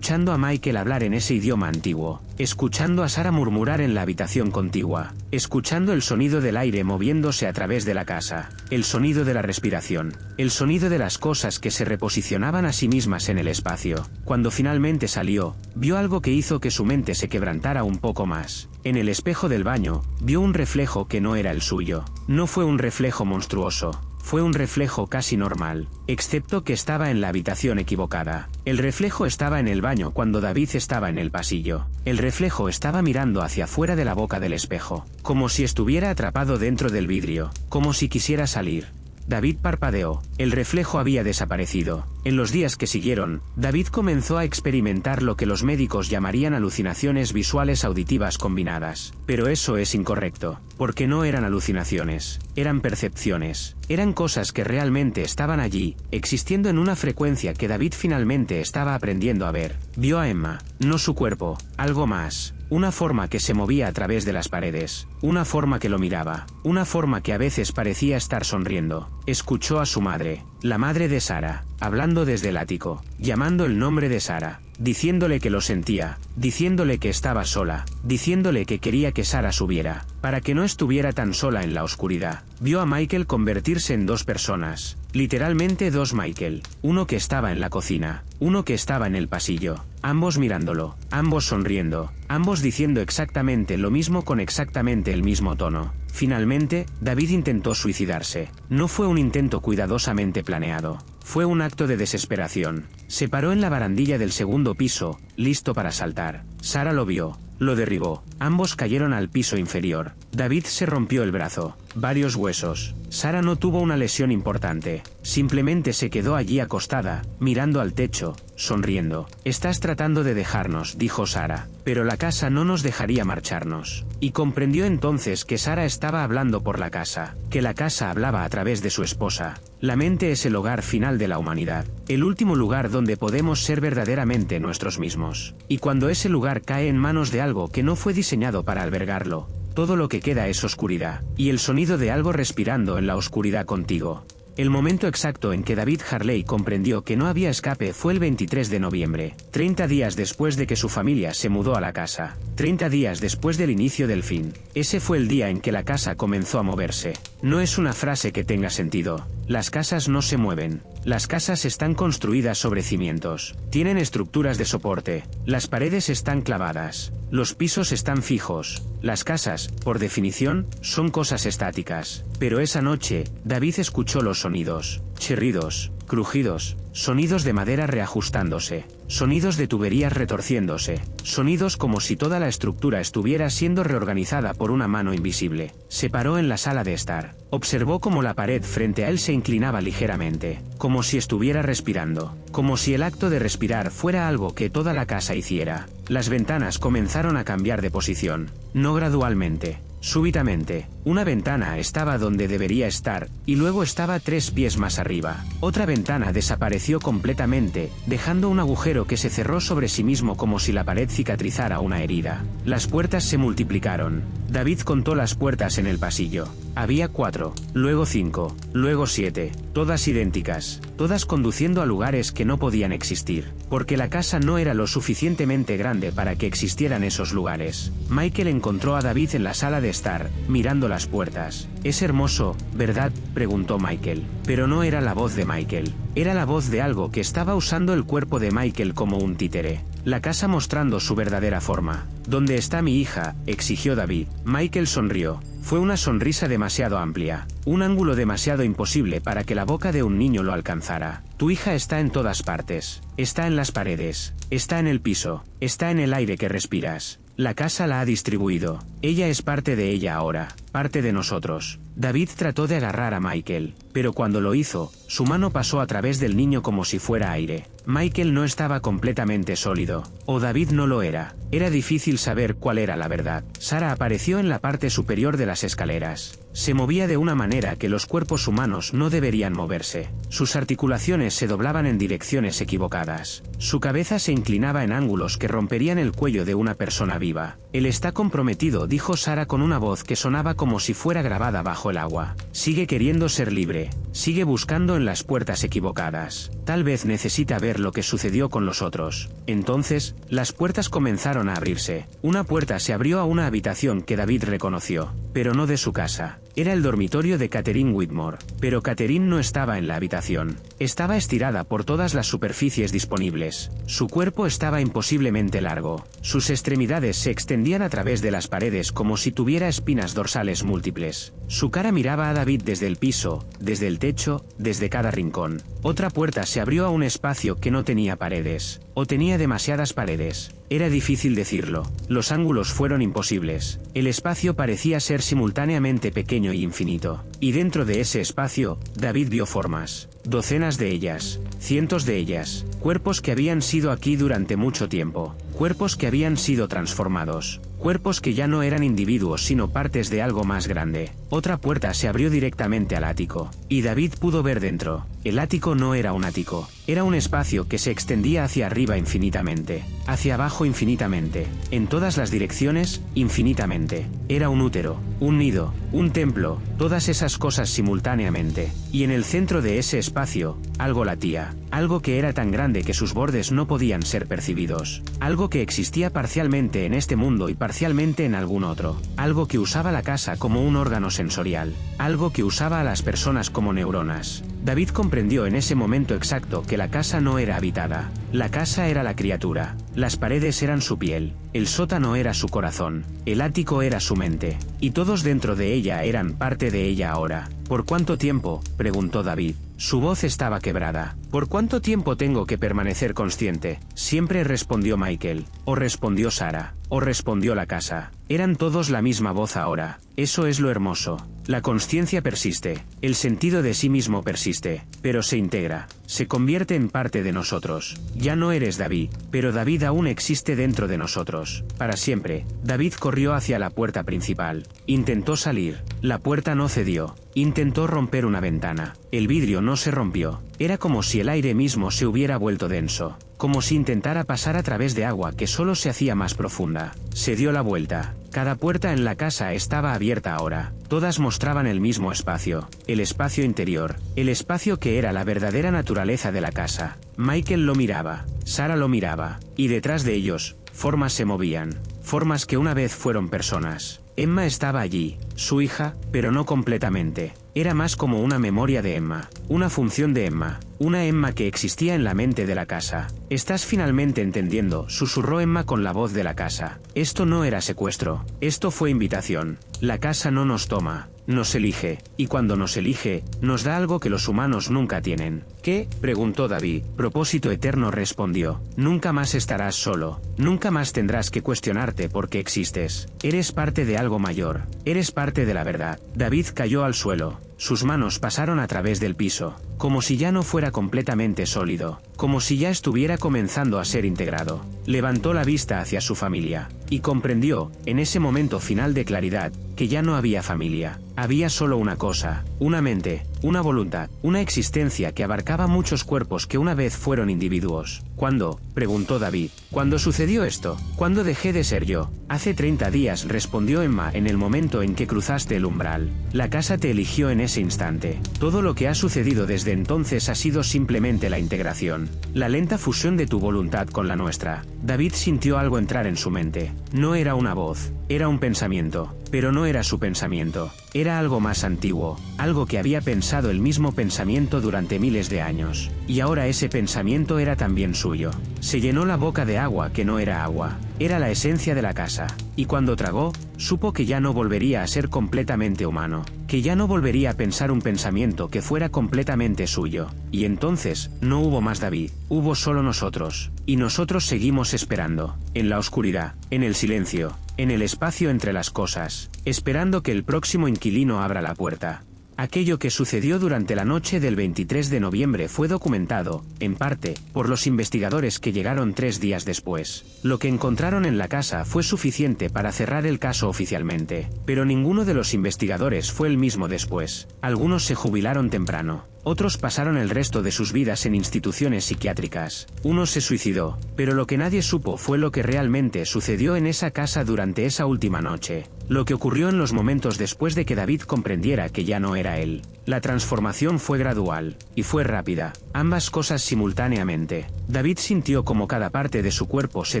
a Michael hablar en ese idioma antiguo, escuchando a Sara murmurar en la habitación contigua, escuchando el sonido del aire moviéndose a través de la casa, el sonido de la respiración, el sonido de las cosas que se reposicionaban a sí mismas en el espacio. Cuando finalmente salió, vio algo que hizo que su mente se quebrantara un poco más. En el espejo del baño, vio un reflejo que no era el suyo. No fue un reflejo monstruoso. Fue un reflejo casi normal, excepto que estaba en la habitación equivocada. El reflejo estaba en el baño cuando David estaba en el pasillo. El reflejo estaba mirando hacia afuera de la boca del espejo, como si estuviera atrapado dentro del vidrio, como si quisiera salir. David parpadeó. El reflejo había desaparecido. En los días que siguieron, David comenzó a experimentar lo que los médicos llamarían alucinaciones visuales auditivas combinadas. Pero eso es incorrecto, porque no eran alucinaciones, eran percepciones. Eran cosas que realmente estaban allí, existiendo en una frecuencia que David finalmente estaba aprendiendo a ver. Vio a Emma, no su cuerpo, algo más. Una forma que se movía a través de las paredes, una forma que lo miraba, una forma que a veces parecía estar sonriendo. Escuchó a su madre, la madre de Sara, hablando desde el ático, llamando el nombre de Sara, diciéndole que lo sentía, diciéndole que estaba sola, diciéndole que quería que Sara subiera, para que no estuviera tan sola en la oscuridad. Vio a Michael convertirse en 2 personas, literalmente 2 Michael, uno que estaba en la cocina, uno que estaba en el pasillo, ambos mirándolo, ambos sonriendo, ambos diciendo exactamente lo mismo con exactamente el mismo tono. Finalmente, David intentó suicidarse. No fue un intento cuidadosamente planeado. Fue un acto de desesperación. Se paró en la barandilla del 2º piso, listo para saltar. Sara lo vio. Lo derribó. Ambos cayeron al piso inferior. David se rompió el brazo. Varios huesos. Sara no tuvo una lesión importante. Simplemente se quedó allí acostada, mirando al techo, sonriendo. «Estás tratando de dejarnos», dijo Sara. Pero la casa no nos dejaría marcharnos. Y comprendió entonces que Sara estaba hablando por la casa, que la casa hablaba a través de su esposa. La mente es el hogar final de la humanidad, el último lugar donde podemos ser verdaderamente nuestros mismos. Y cuando ese lugar cae en manos de algo que no fue diseñado para albergarlo, todo lo que queda es oscuridad, y el sonido de algo respirando en la oscuridad contigo. El momento exacto en que David Harley comprendió que no había escape fue el 23 de noviembre, 30 días después de que su familia se mudó a la casa. 30 días después del inicio del fin. Ese fue el día en que la casa comenzó a moverse. No es una frase que tenga sentido. Las casas no se mueven. Las casas están construidas sobre cimientos. Tienen estructuras de soporte. Las paredes están clavadas. Los pisos están fijos. Las casas, por definición, son cosas estáticas. Pero esa noche, David escuchó los sonidos. Chirridos, crujidos, sonidos de madera reajustándose, sonidos de tuberías retorciéndose, sonidos como si toda la estructura estuviera siendo reorganizada por una mano invisible. Se paró en la sala de estar. Observó cómo la pared frente a él se inclinaba ligeramente, como si estuviera respirando, como si el acto de respirar fuera algo que toda la casa hiciera. Las ventanas comenzaron a cambiar de posición, no gradualmente. Súbitamente, una ventana estaba donde debería estar, y luego estaba 3 pies más arriba. Otra ventana desapareció completamente, dejando un agujero que se cerró sobre sí mismo como si la pared cicatrizara una herida. Las puertas se multiplicaron. David contó las puertas en el pasillo. Había 4, luego 5, luego 7, todas idénticas, todas conduciendo a lugares que no podían existir, porque la casa no era lo suficientemente grande para que existieran esos lugares. Michael encontró a David en la sala de estar, mirando las puertas. «Es hermoso, ¿verdad?», preguntó Michael. Pero no era la voz de Michael. Era la voz de algo que estaba usando el cuerpo de Michael como un títere. La casa mostrando su verdadera forma. «¿Dónde está mi hija?», exigió David. Michael sonrió. Fue una sonrisa demasiado amplia, un ángulo demasiado imposible para que la boca de un niño lo alcanzara. «Tu hija está en todas partes. Está en las paredes. Está en el piso. Está en el aire que respiras. La casa la ha distribuido. Ella es parte de ella ahora, parte de nosotros». David trató de agarrar a Michael, pero cuando lo hizo, su mano pasó a través del niño como si fuera aire. Michael no estaba completamente sólido, o David no lo era. Era difícil saber cuál era la verdad. Sara apareció en la parte superior de las escaleras. Se movía de una manera que los cuerpos humanos no deberían moverse. Sus articulaciones se doblaban en direcciones equivocadas. Su cabeza se inclinaba en ángulos que romperían el cuello de una persona viva. «Él está comprometido», dijo Sara con una voz que sonaba como si fuera grabada bajo el agua. «Sigue queriendo ser libre. Sigue buscando en las puertas equivocadas. Tal vez necesita ver lo que sucedió con los otros». Entonces, las puertas comenzaron a abrirse. Una puerta se abrió a una habitación que David reconoció, pero no de su casa. Era el dormitorio de Catherine Whitmore, pero Catherine no estaba en la habitación. Estaba estirada por todas las superficies disponibles. Su cuerpo estaba imposiblemente largo. Sus extremidades se extendían a través de las paredes como si tuviera espinas dorsales múltiples. Su cara miraba a David desde el piso, desde el techo, desde cada rincón. Otra puerta se abrió a un espacio que no tenía paredes, o tenía demasiadas paredes. Era difícil decirlo. Los ángulos fueron imposibles. El espacio parecía ser simultáneamente pequeño y infinito. Y dentro de ese espacio, David vio formas. Docenas de ellas. Cientos de ellas. Cuerpos que habían sido aquí durante mucho tiempo. Cuerpos que habían sido transformados. Cuerpos que ya no eran individuos sino partes de algo más grande. Otra puerta se abrió directamente al ático. Y David pudo ver dentro. El ático no era un ático. Era un espacio que se extendía hacia arriba infinitamente. Hacia abajo infinitamente. En todas las direcciones, infinitamente. Era un útero, un nido, un templo, todas esas cosas simultáneamente. Y en el centro de ese espacio, algo latía. Algo que era tan grande que sus bordes no podían ser percibidos. Algo que existía parcialmente en este mundo y parcialmente en algún otro. Algo que usaba la casa como un órgano sensorial. Algo que usaba a las personas como neuronas. David comprendió en ese momento exacto que la casa no era habitada. La casa era la criatura. Las paredes eran su piel. El sótano era su corazón. El ático era su mente. Y todos dentro de ella eran parte de ella ahora. «¿Por cuánto tiempo?», preguntó David. Su voz estaba quebrada. «¿Por cuánto tiempo tengo que permanecer consciente?», siempre respondió Michael. O respondió Sara. O respondió la casa. Eran todos la misma voz ahora. Eso es lo hermoso. La consciencia persiste. El sentido de sí mismo persiste. Pero se integra. Se convierte en parte de nosotros. Ya no eres David, pero David aún existe dentro de nosotros. Para siempre. David corrió hacia la puerta principal. Intentó salir. La puerta no cedió. Intentó romper una ventana. El vidrio no se rompió. Era como si el aire mismo se hubiera vuelto denso. Como si intentara pasar a través de agua que solo se hacía más profunda. Se dio la vuelta. Cada puerta en la casa estaba abierta ahora. Todas mostraban el mismo espacio, el espacio interior, el espacio que era la verdadera naturaleza de la casa. Michael lo miraba, Sara lo miraba, y detrás de ellos, formas se movían, formas que una vez fueron personas. Emma estaba allí, su hija, pero no completamente. Era más como una memoria de Emma, una función de Emma, una Emma que existía en la mente de la casa. «Estás finalmente entendiendo», susurró Emma con la voz de la casa. Esto no era secuestro, esto fue invitación. La casa no nos toma, nos elige, y cuando nos elige, nos da algo que los humanos nunca tienen. ¿Qué?, preguntó David. Propósito eterno, respondió. Nunca más estarás solo, nunca más tendrás que cuestionarte por qué existes. Eres parte de algo mayor, eres parte de la verdad. David cayó al suelo. Sus manos pasaron a través del piso, como si ya no fuera completamente sólido, como si ya estuviera comenzando a ser integrado. Levantó la vista hacia su familia, y comprendió, en ese momento final de claridad, que ya no había familia. Había solo una cosa, una mente, una voluntad, una existencia que abarcaba muchos cuerpos que una vez fueron individuos. ¿Cuándo?, preguntó David. ¿Cuándo sucedió esto? ¿Cuándo dejé de ser yo? Hace 30 días, respondió Emma, en el momento en que cruzaste el umbral. La casa te eligió en ese instante. Todo lo que ha sucedido desde entonces ha sido simplemente la integración, la lenta fusión de tu voluntad con la nuestra. David sintió algo entrar en su mente. No era una voz, era un pensamiento. Pero no era su pensamiento, era algo más antiguo, algo que había pensado el mismo pensamiento durante miles de años, y ahora ese pensamiento era también suyo. Se llenó la boca de agua que no era agua, era la esencia de la casa, y cuando tragó, supo que ya no volvería a ser completamente humano, que ya no volvería a pensar un pensamiento que fuera completamente suyo, y entonces, no hubo más David, hubo solo nosotros, y nosotros seguimos esperando, en la oscuridad, en el silencio, en el espacio entre las cosas, esperando que el próximo inquilino abra la puerta. Aquello que sucedió durante la noche del 23 de noviembre fue documentado, en parte, por los investigadores que llegaron 3 días después. Lo que encontraron en la casa fue suficiente para cerrar el caso oficialmente, pero ninguno de los investigadores fue el mismo después. Algunos se jubilaron temprano. Otros pasaron el resto de sus vidas en instituciones psiquiátricas. Uno se suicidó, pero lo que nadie supo fue lo que realmente sucedió en esa casa durante esa última noche. Lo que ocurrió en los momentos después de que David comprendiera que ya no era él. La transformación fue gradual, y fue rápida, ambas cosas simultáneamente. David sintió como cada parte de su cuerpo se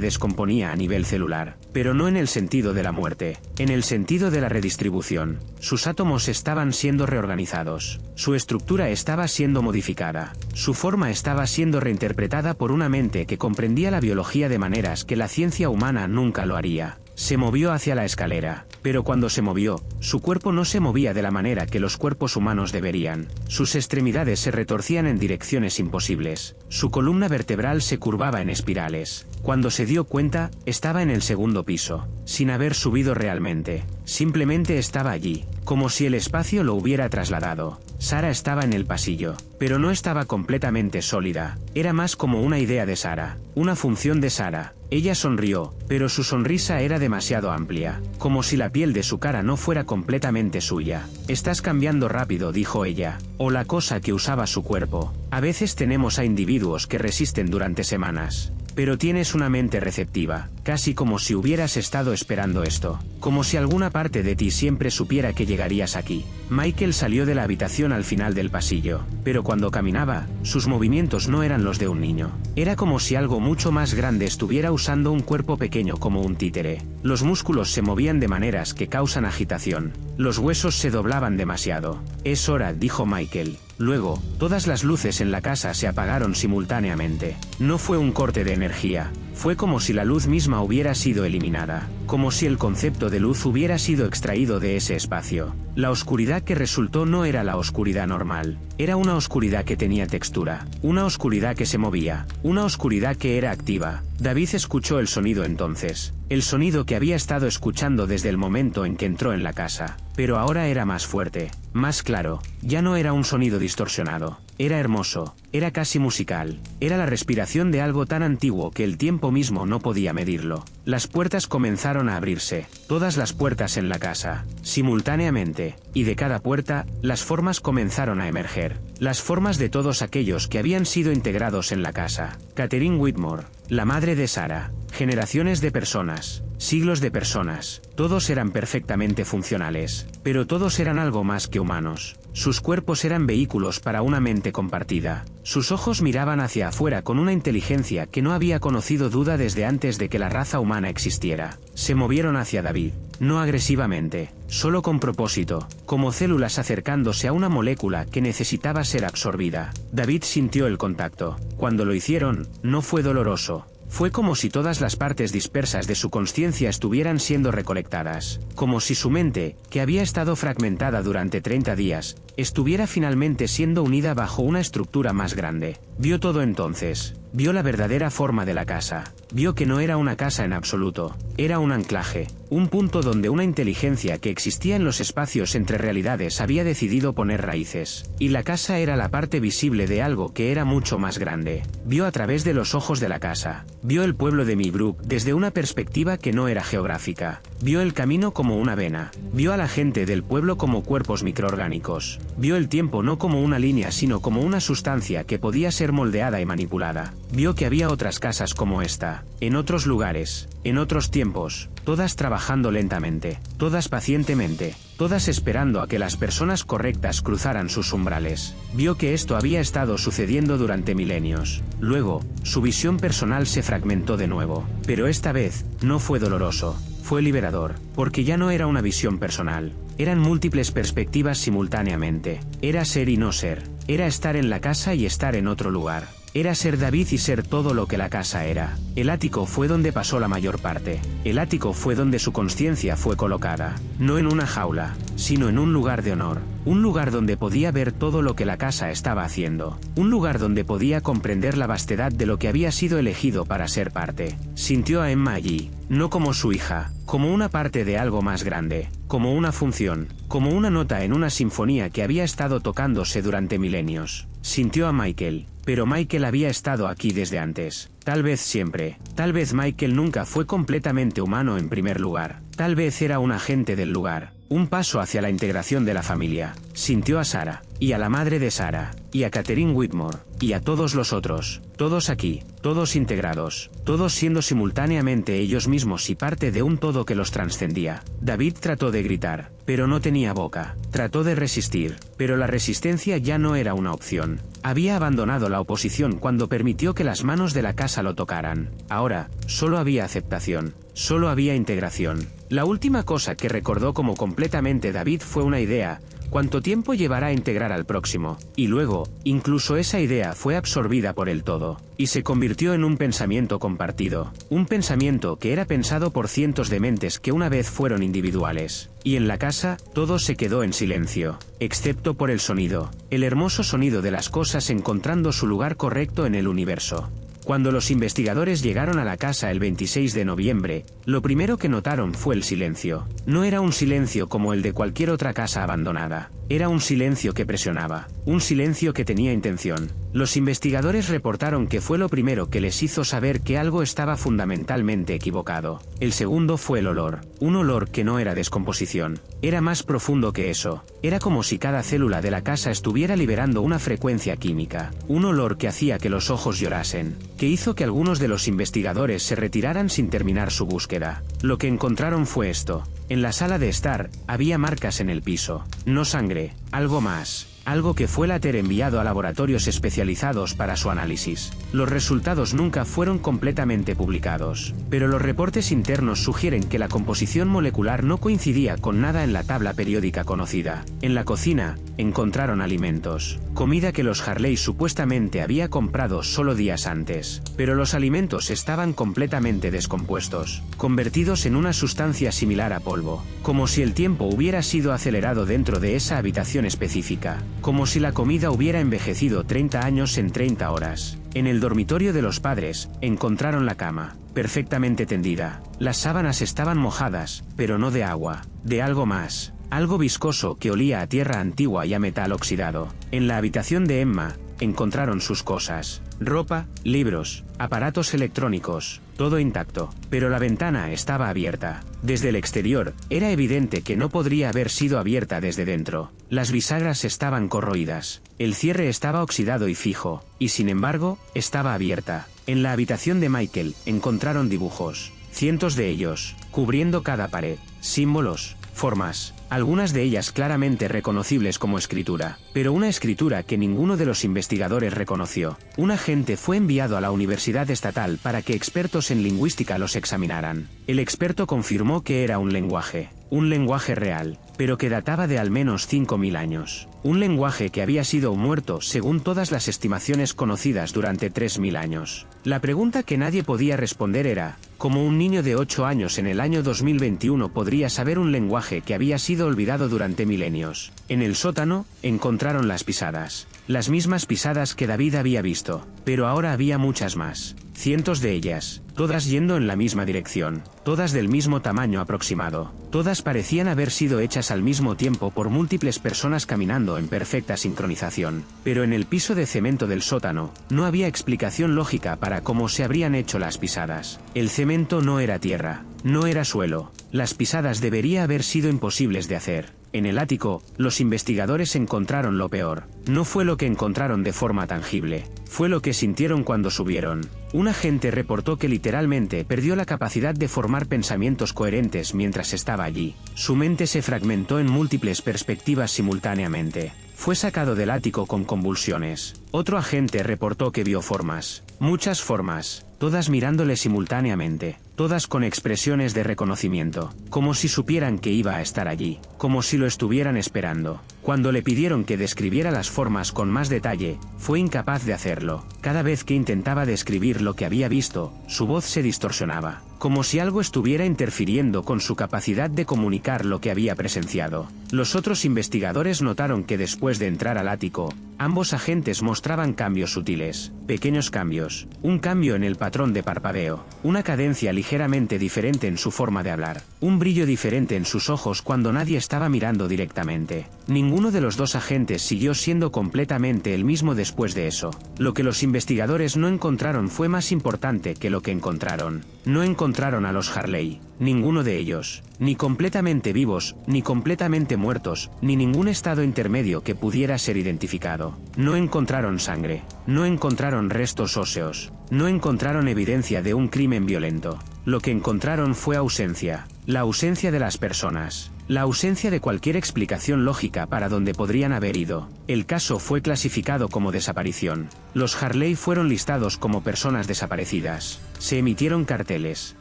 descomponía a nivel celular, pero no en el sentido de la muerte, en el sentido de la redistribución. Sus átomos estaban siendo reorganizados, su estructura estaba siendo modificada, su forma estaba siendo reinterpretada por una mente que comprendía la biología de maneras que la ciencia humana nunca lo haría. Se movió hacia la escalera, pero cuando se movió, su cuerpo no se movía de la manera que los cuerpos humanos deberían. Sus extremidades se retorcían en direcciones imposibles. Su columna vertebral se curvaba en espirales. Cuando se dio cuenta, estaba en el segundo piso, sin haber subido realmente. Simplemente estaba allí, como si el espacio lo hubiera trasladado. Sara estaba en el pasillo, pero no estaba completamente sólida. Era más como una idea de Sara, una función de Sara. Ella sonrió, pero su sonrisa era demasiado amplia, como si la piel de su cara no fuera completamente suya. Estás cambiando rápido, dijo ella, o la cosa que usaba su cuerpo. A veces tenemos a individuos que resisten durante semanas. Pero tienes una mente receptiva, casi como si hubieras estado esperando esto, como si alguna parte de ti siempre supiera que llegarías aquí. Michael salió de la habitación al final del pasillo, pero cuando caminaba, sus movimientos no eran los de un niño. Era como si algo mucho más grande estuviera usando un cuerpo pequeño como un títere. Los músculos se movían de maneras que causan agitación. Los huesos se doblaban demasiado. Es hora, dijo Michael. Luego, todas las luces en la casa se apagaron simultáneamente. No fue un corte de energía, fue como si la luz misma hubiera sido eliminada, como si el concepto de luz hubiera sido extraído de ese espacio. La oscuridad que resultó no era la oscuridad normal, era una oscuridad que tenía textura, una oscuridad que se movía, una oscuridad que era activa. David escuchó el sonido entonces, el sonido que había estado escuchando desde el momento en que entró en la casa, pero ahora era más fuerte, más claro, ya no era un sonido distorsionado, era hermoso, era casi musical. Era la respiración de algo tan antiguo que el tiempo mismo no podía medirlo. Las puertas comenzaron a abrirse, todas las puertas en la casa, simultáneamente, y de cada puerta, las formas comenzaron a emerger. Las formas de todos aquellos que habían sido integrados en la casa. Catherine Whitmore, la madre de Sarah. Generaciones de personas, siglos de personas, todos eran perfectamente funcionales, pero todos eran algo más que humanos. Sus cuerpos eran vehículos para una mente compartida. Sus ojos miraban hacia afuera con una inteligencia que no había conocido duda desde antes de que la raza humana existiera. Se movieron hacia David, no agresivamente, solo con propósito, como células acercándose a una molécula que necesitaba ser absorbida. David sintió el contacto. Cuando lo hicieron, no fue doloroso. Fue como si todas las partes dispersas de su conciencia estuvieran siendo recolectadas, como si su mente, que había estado fragmentada durante 30 días, estuviera finalmente siendo unida bajo una estructura más grande. Vio todo entonces, vio la verdadera forma de la casa, vio que no era una casa en absoluto, era un anclaje, un punto donde una inteligencia que existía en los espacios entre realidades había decidido poner raíces, y la casa era la parte visible de algo que era mucho más grande. Vio a través de los ojos de la casa, vio el pueblo de Millbrook desde una perspectiva que no era geográfica, vio el camino como una vena, vio a la gente del pueblo como cuerpos microorgánicos, vio el tiempo no como una línea sino como una sustancia que podía ser moldeada y manipulada, vio que había otras casas como esta, en otros lugares, en otros tiempos, todas trabajando lentamente, todas pacientemente, todas esperando a que las personas correctas cruzaran sus umbrales. Vio que esto había estado sucediendo durante milenios. Luego, su visión personal se fragmentó de nuevo, pero esta vez, no fue doloroso, fue liberador, porque ya no era una visión personal, eran múltiples perspectivas simultáneamente, era ser y no ser, era estar en la casa y estar en otro lugar. Era ser David y ser todo lo que la casa era. El ático fue donde pasó la mayor parte. El ático fue donde su conciencia fue colocada. No en una jaula, sino en un lugar de honor. Un lugar donde podía ver todo lo que la casa estaba haciendo. Un lugar donde podía comprender la vastedad de lo que había sido elegido para ser parte. Sintió a Emma allí, no como su hija, como una parte de algo más grande, como una función, como una nota en una sinfonía que había estado tocándose durante milenios. Sintió a Michael, pero Michael había estado aquí desde antes. Tal vez siempre. Tal vez Michael nunca fue completamente humano en primer lugar. Tal vez era un agente del lugar. Un paso hacia la integración de la familia. Sintió a Sarah, y a la madre de Sarah, y a Catherine Whitmore, y a todos los otros, todos aquí, todos integrados, todos siendo simultáneamente ellos mismos y parte de un todo que los trascendía. David trató de gritar, pero no tenía boca. Trató de resistir, pero la resistencia ya no era una opción. Había abandonado la oposición cuando permitió que las manos de la casa lo tocaran. Ahora, solo había aceptación, solo había integración. La última cosa que recordó como completamente David fue una idea: ¿cuánto tiempo llevará a integrar al próximo? Y luego, incluso esa idea fue absorbida por el todo, y se convirtió en un pensamiento compartido, un pensamiento que era pensado por cientos de mentes que una vez fueron individuales. Y en la casa, todo se quedó en silencio, excepto por el sonido, el hermoso sonido de las cosas encontrando su lugar correcto en el universo. Cuando los investigadores llegaron a la casa el 26 de noviembre, lo primero que notaron fue el silencio. No era un silencio como el de cualquier otra casa abandonada. Era un silencio que presionaba, un silencio que tenía intención. Los investigadores reportaron que fue lo primero que les hizo saber que algo estaba fundamentalmente equivocado. El segundo fue el olor, un olor que no era descomposición. Era más profundo que eso. Era como si cada célula de la casa estuviera liberando una frecuencia química, un olor que hacía que los ojos llorasen, que hizo que algunos de los investigadores se retiraran sin terminar su búsqueda. Lo que encontraron fue esto. En la sala de estar, había marcas en el piso. No sangre, algo más. Algo que fue láter enviado a laboratorios especializados para su análisis. Los resultados nunca fueron completamente publicados, pero los reportes internos sugieren que la composición molecular no coincidía con nada en la tabla periódica conocida. En la cocina, encontraron alimentos, comida que los Harley supuestamente había comprado solo días antes, pero los alimentos estaban completamente descompuestos, convertidos en una sustancia similar a polvo, como si el tiempo hubiera sido acelerado dentro de esa habitación específica. Como si la comida hubiera envejecido 30 años en 30 horas. En el dormitorio de los padres, encontraron la cama, perfectamente tendida. Las sábanas estaban mojadas, pero no de agua, de algo más. Algo viscoso que olía a tierra antigua y a metal oxidado. En la habitación de Emma, encontraron sus cosas. Ropa, libros, aparatos electrónicos, todo intacto. Pero la ventana estaba abierta. Desde el exterior, era evidente que no podría haber sido abierta desde dentro. Las bisagras estaban corroídas. El cierre estaba oxidado y fijo, y sin embargo, estaba abierta. En la habitación de Michael, encontraron dibujos. Cientos de ellos, cubriendo cada pared. Símbolos, formas, algunas de ellas claramente reconocibles como escritura, pero una escritura que ninguno de los investigadores reconoció. Un agente fue enviado a la Universidad Estatal para que expertos en lingüística los examinaran. El experto confirmó que era un lenguaje real, pero que databa de al menos 5000 años. Un lenguaje que había sido muerto según todas las estimaciones conocidas durante 3000 años. La pregunta que nadie podía responder era, ¿cómo un niño de 8 años en el año 2021 podría saber un lenguaje que había sido olvidado durante milenios? En el sótano, encontraron las pisadas. Las mismas pisadas que David había visto, pero ahora había muchas más. Cientos de ellas, todas yendo en la misma dirección, todas del mismo tamaño aproximado. Todas parecían haber sido hechas al mismo tiempo por múltiples personas caminando en perfecta sincronización. Pero en el piso de cemento del sótano, no había explicación lógica para cómo se habrían hecho las pisadas. El cemento no era tierra, no era suelo. Las pisadas debería haber sido imposibles de hacer. En el ático, los investigadores encontraron lo peor. No fue lo que encontraron de forma tangible, fue lo que sintieron cuando subieron. Un agente reportó que literalmente perdió la capacidad de formar pensamientos coherentes mientras estaba allí. Su mente se fragmentó en múltiples perspectivas simultáneamente. Fue sacado del ático con convulsiones. Otro agente reportó que vio formas, muchas formas, todas mirándole simultáneamente, todas con expresiones de reconocimiento, como si supieran que iba a estar allí, como si lo estuvieran esperando. Cuando le pidieron que describiera las formas con más detalle, fue incapaz de hacerlo. Cada vez que intentaba describir lo que había visto, su voz se distorsionaba, como si algo estuviera interfiriendo con su capacidad de comunicar lo que había presenciado. Los otros investigadores notaron que después de entrar al ático, ambos agentes mostraban cambios sutiles, pequeños cambios, un cambio en el patrón de parpadeo, una cadencia ligeramente diferente en su forma de hablar, un brillo diferente en sus ojos cuando nadie estaba mirando directamente. Ninguno de los dos agentes siguió siendo completamente el mismo después de eso. Lo que los investigadores no encontraron fue más importante que lo que encontraron. No encontraron a los Harley, ninguno de ellos, ni completamente vivos, ni completamente muertos, ni ningún estado intermedio que pudiera ser identificado. No encontraron sangre, no encontraron restos óseos, no encontraron evidencia de un crimen violento. Lo que encontraron fue ausencia, la ausencia de las personas, la ausencia de cualquier explicación lógica para dónde podrían haber ido. El caso fue clasificado como desaparición. Los Harley fueron listados como personas desaparecidas. Se emitieron carteles,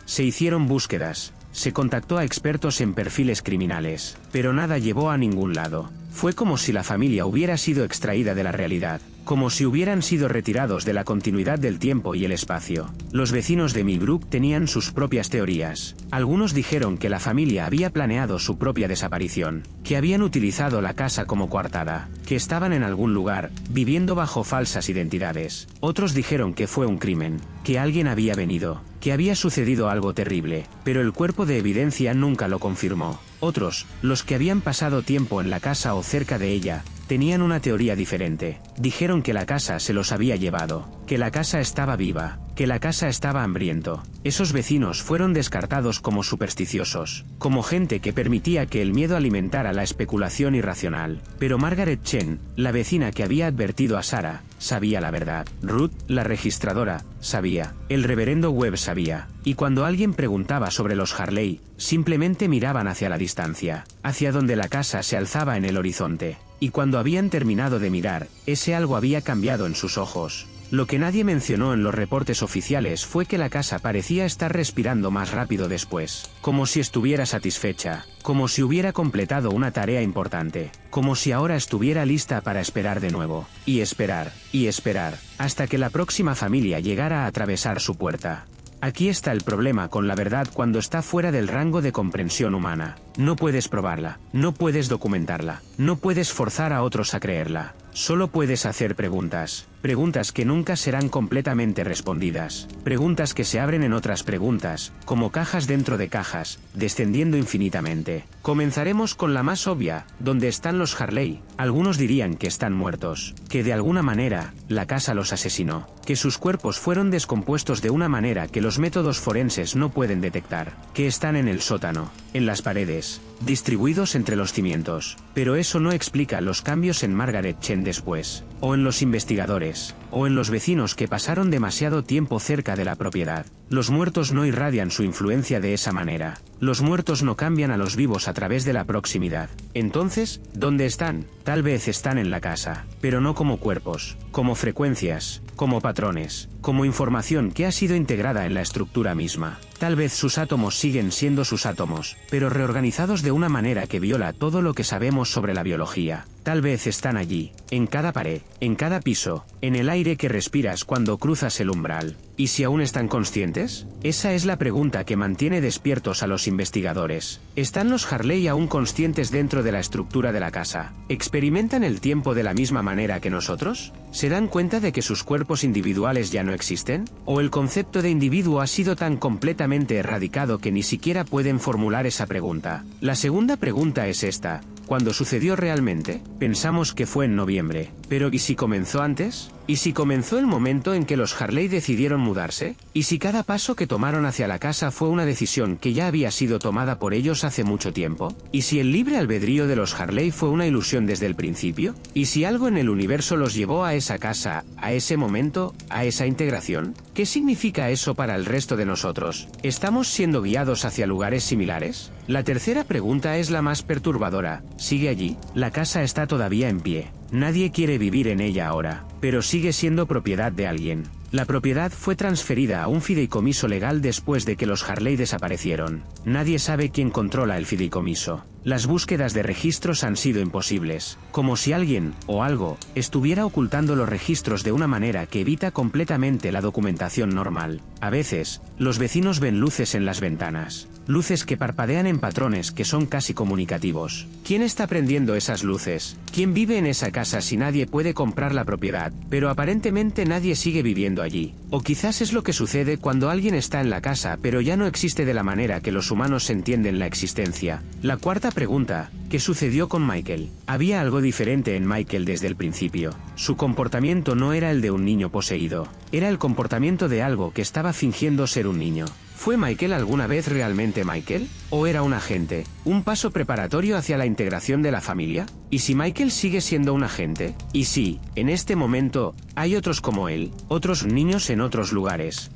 se hicieron búsquedas, se contactó a expertos en perfiles criminales, pero nada llevó a ningún lado. Fue como si la familia hubiera sido extraída de la realidad, como si hubieran sido retirados de la continuidad del tiempo y el espacio. Los vecinos de Millbrook tenían sus propias teorías. Algunos dijeron que la familia había planeado su propia desaparición, que habían utilizado la casa como coartada, que estaban en algún lugar, viviendo bajo falsas identidades. Otros dijeron que fue un crimen, que alguien había venido, que había sucedido algo terrible, pero el cuerpo de evidencia nunca lo confirmó. Otros, los que habían pasado tiempo en la casa o cerca de ella, tenían una teoría diferente. Dijeron que la casa se los había llevado, que la casa estaba viva, que la casa estaba hambriento. Esos vecinos fueron descartados como supersticiosos, como gente que permitía que el miedo alimentara la especulación irracional. Pero Margaret Chen, la vecina que había advertido a Sarah, sabía la verdad. Ruth, la registradora, sabía. El reverendo Webb sabía. Y cuando alguien preguntaba sobre los Harley, simplemente miraban hacia la distancia, hacia donde la casa se alzaba en el horizonte. Y cuando habían terminado de mirar, ese algo había cambiado en sus ojos. Lo que nadie mencionó en los reportes oficiales fue que la casa parecía estar respirando más rápido después, como si estuviera satisfecha, como si hubiera completado una tarea importante, como si ahora estuviera lista para esperar de nuevo, y esperar, hasta que la próxima familia llegara a atravesar su puerta. Aquí está el problema con la verdad cuando está fuera del rango de comprensión humana. No puedes probarla, no puedes documentarla, no puedes forzar a otros a creerla. Solo puedes hacer preguntas. preguntas que nunca serán completamente respondidas, preguntas que se abren en otras preguntas, como cajas dentro de cajas, descendiendo infinitamente. Comenzaremos con la más obvia, ¿dónde están los Harley? Algunos dirían que están muertos, que de alguna manera, la casa los asesinó, que sus cuerpos fueron descompuestos de una manera que los métodos forenses no pueden detectar, que están en el sótano, en las paredes, distribuidos entre los cimientos. Pero eso no explica los cambios en Margaret Chen después, o en los investigadores, o en los vecinos que pasaron demasiado tiempo cerca de la propiedad. Los muertos no irradian su influencia de esa manera. Los muertos no cambian a los vivos a través de la proximidad. Entonces, ¿dónde están? Tal vez están en la casa, pero no como cuerpos, como frecuencias, como patrones, como información que ha sido integrada en la estructura misma. Tal vez sus átomos siguen siendo sus átomos, pero reorganizados de una manera que viola todo lo que sabemos sobre la biología. Tal vez están allí, en cada pared, en cada piso, en el aire que respiras cuando cruzas el umbral. ¿Y si aún están conscientes? Esa es la pregunta que mantiene despiertos a los investigadores. ¿Están los Harley aún conscientes dentro de la estructura de la casa? ¿Experimentan el tiempo de la misma manera que nosotros? ¿Se dan cuenta de que sus cuerpos individuales ya no existen? ¿O el concepto de individuo ha sido tan completamente erradicado que ni siquiera pueden formular esa pregunta? La segunda pregunta es esta. ¿Cuándo sucedió realmente? Pensamos que fue en noviembre. ¿Pero y si comenzó antes? ¿Y si comenzó el momento en que los Harley decidieron mudarse? ¿Y si cada paso que tomaron hacia la casa fue una decisión que ya había sido tomada por ellos hace mucho tiempo? ¿Y si el libre albedrío de los Harley fue una ilusión desde el principio? ¿Y si algo en el universo los llevó a esa casa, a ese momento, a esa integración? ¿Qué significa eso para el resto de nosotros? ¿Estamos siendo guiados hacia lugares similares? La tercera pregunta es la más perturbadora. ¿Sigue allí? La casa está todavía en pie. Nadie quiere vivir en ella ahora, pero sigue siendo propiedad de alguien. La propiedad fue transferida a un fideicomiso legal después de que los Harley desaparecieron. Nadie sabe quién controla el fideicomiso. Las búsquedas de registros han sido imposibles, como si alguien, o algo, estuviera ocultando los registros de una manera que evita completamente la documentación normal. A veces, los vecinos ven luces en las ventanas, luces que parpadean en patrones que son casi comunicativos. ¿Quién está prendiendo esas luces? ¿Quién vive en esa casa si nadie puede comprar la propiedad, pero aparentemente nadie sigue viviendo allí? O quizás es lo que sucede cuando alguien está en la casa pero ya no existe de la manera que los humanos entienden la existencia. La cuarta pregunta, ¿qué sucedió con Michael? Había algo diferente en Michael desde el principio. Su comportamiento no era el de un niño poseído, era el comportamiento de algo que estaba fingiendo ser un niño. ¿Fue Michael alguna vez realmente Michael? ¿O era un agente? ¿Un paso preparatorio hacia la integración de la familia? ¿Y si Michael sigue siendo un agente? ¿Y si, en este momento, hay otros como él, otros niños en otros lugares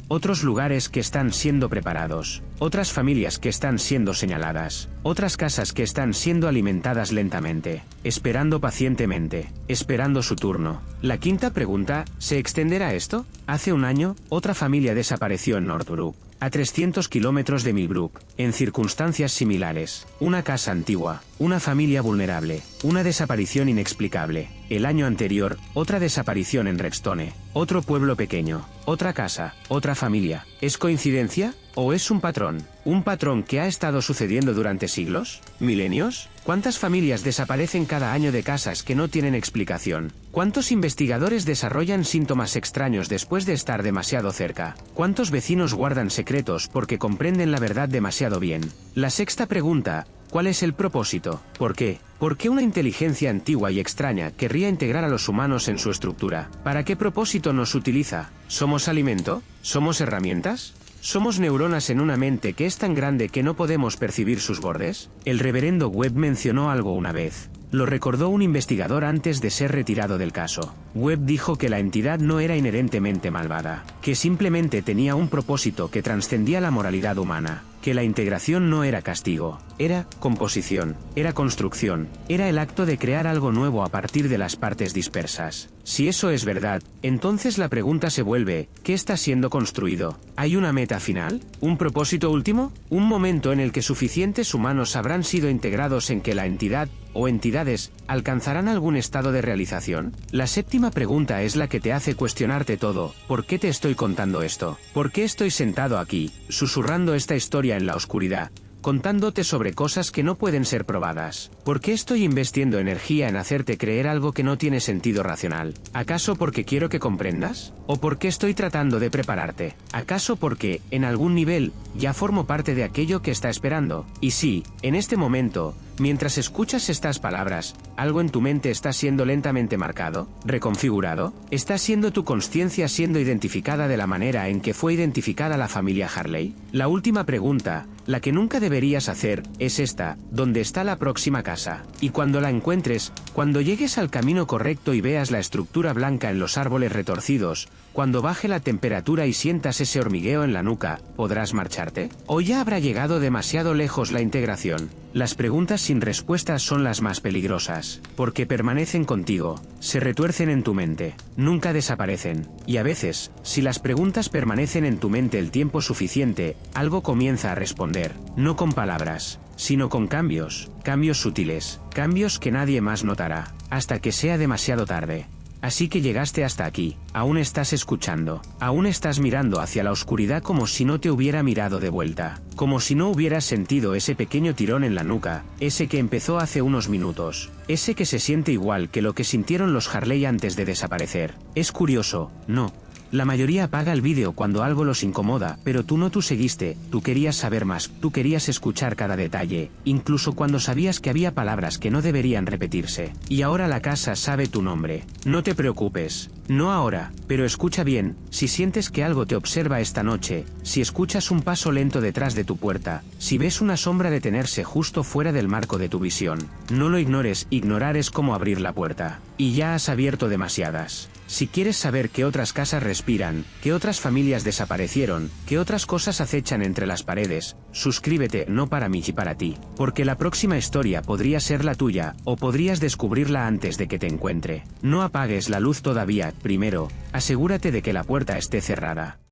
que están siendo preparados, otras familias que están siendo señaladas, otras casas que están siendo alimentadas lentamente, esperando pacientemente, esperando su turno? La quinta pregunta, ¿se extenderá esto? Hace un año, otra familia desapareció en Northbrook, a 300 kilómetros de Millbrook, en circunstancias similares, una casa antigua, una familia vulnerable, una desaparición inexplicable. El año anterior, otra desaparición en Redstone, otro pueblo pequeño, otra casa, otra familia. ¿Es coincidencia? ¿O es un patrón? ¿Un patrón que ha estado sucediendo durante siglos? ¿Milenios? ¿Cuántas familias desaparecen cada año de casas que no tienen explicación? ¿Cuántos investigadores desarrollan síntomas extraños después de estar demasiado cerca? ¿Cuántos vecinos guardan secretos porque comprenden la verdad demasiado bien? La sexta pregunta, ¿cuál es el propósito? ¿Por qué? ¿Por qué una inteligencia antigua y extraña querría integrar a los humanos en su estructura? ¿Para qué propósito nos utiliza? ¿Somos alimento? ¿Somos herramientas? ¿Somos neuronas en una mente que es tan grande que no podemos percibir sus bordes? El reverendo Webb mencionó algo una vez. Lo recordó un investigador antes de ser retirado del caso. Webb dijo que la entidad no era inherentemente malvada, que simplemente tenía un propósito que trascendía la moralidad humana, que la integración no era castigo, era composición, era construcción, era el acto de crear algo nuevo a partir de las partes dispersas. Si eso es verdad, entonces la pregunta se vuelve, ¿qué está siendo construido? ¿Hay una meta final? ¿Un propósito último? ¿Un momento en el que suficientes humanos habrán sido integrados en que la entidad, o entidades, alcanzarán algún estado de realización? La séptima pregunta es la que te hace cuestionarte todo. ¿Por qué te estoy contando esto? ¿Por qué estoy sentado aquí, susurrando esta historia en la oscuridad? contándote sobre cosas que no pueden ser probadas. ¿Por qué estoy invirtiendo energía en hacerte creer algo que no tiene sentido racional? ¿Acaso porque quiero que comprendas? ¿O porque estoy tratando de prepararte? ¿Acaso porque, en algún nivel, ya formo parte de aquello que está esperando? Y sí, en este momento, mientras escuchas estas palabras, algo en tu mente está siendo lentamente marcado, reconfigurado. Está siendo tu conciencia siendo identificada de la manera en que fue identificada la familia Harley. La última pregunta, la que nunca deberías hacer, es esta: ¿dónde está la próxima casa? Y cuando la encuentres, cuando llegues al camino correcto y veas la estructura blanca en los árboles retorcidos, cuando baje la temperatura y sientas ese hormigueo en la nuca, ¿podrás marcharte? ¿O ya habrá llegado demasiado lejos la integración? Las preguntas sin respuestas son las más peligrosas, porque permanecen contigo, se retuercen en tu mente, nunca desaparecen, y a veces, si las preguntas permanecen en tu mente el tiempo suficiente, algo comienza a responder, no con palabras, sino con cambios, cambios sutiles, cambios que nadie más notará, hasta que sea demasiado tarde. Así que llegaste hasta aquí, aún estás escuchando, aún estás mirando hacia la oscuridad como si no te hubiera mirado de vuelta, como si no hubieras sentido ese pequeño tirón en la nuca, ese que empezó hace unos minutos, ese que se siente igual que lo que sintieron los Harley antes de desaparecer. Es curioso, ¿no? La mayoría apaga el vídeo cuando algo los incomoda, pero tú seguiste, tú querías saber más, tú querías escuchar cada detalle, incluso cuando sabías que había palabras que no deberían repetirse. Y ahora la casa sabe tu nombre. No te preocupes. No ahora, pero escucha bien, si sientes que algo te observa esta noche, si escuchas un paso lento detrás de tu puerta, si ves una sombra detenerse justo fuera del marco de tu visión, no lo ignores, ignorar es como abrir la puerta. Y ya has abierto demasiadas. Si quieres saber qué otras casas respiran, qué otras familias desaparecieron, qué otras cosas acechan entre las paredes, suscríbete, no para mí y para ti, porque la próxima historia podría ser la tuya, o podrías descubrirla antes de que te encuentre. No apagues la luz todavía, primero, asegúrate de que la puerta esté cerrada.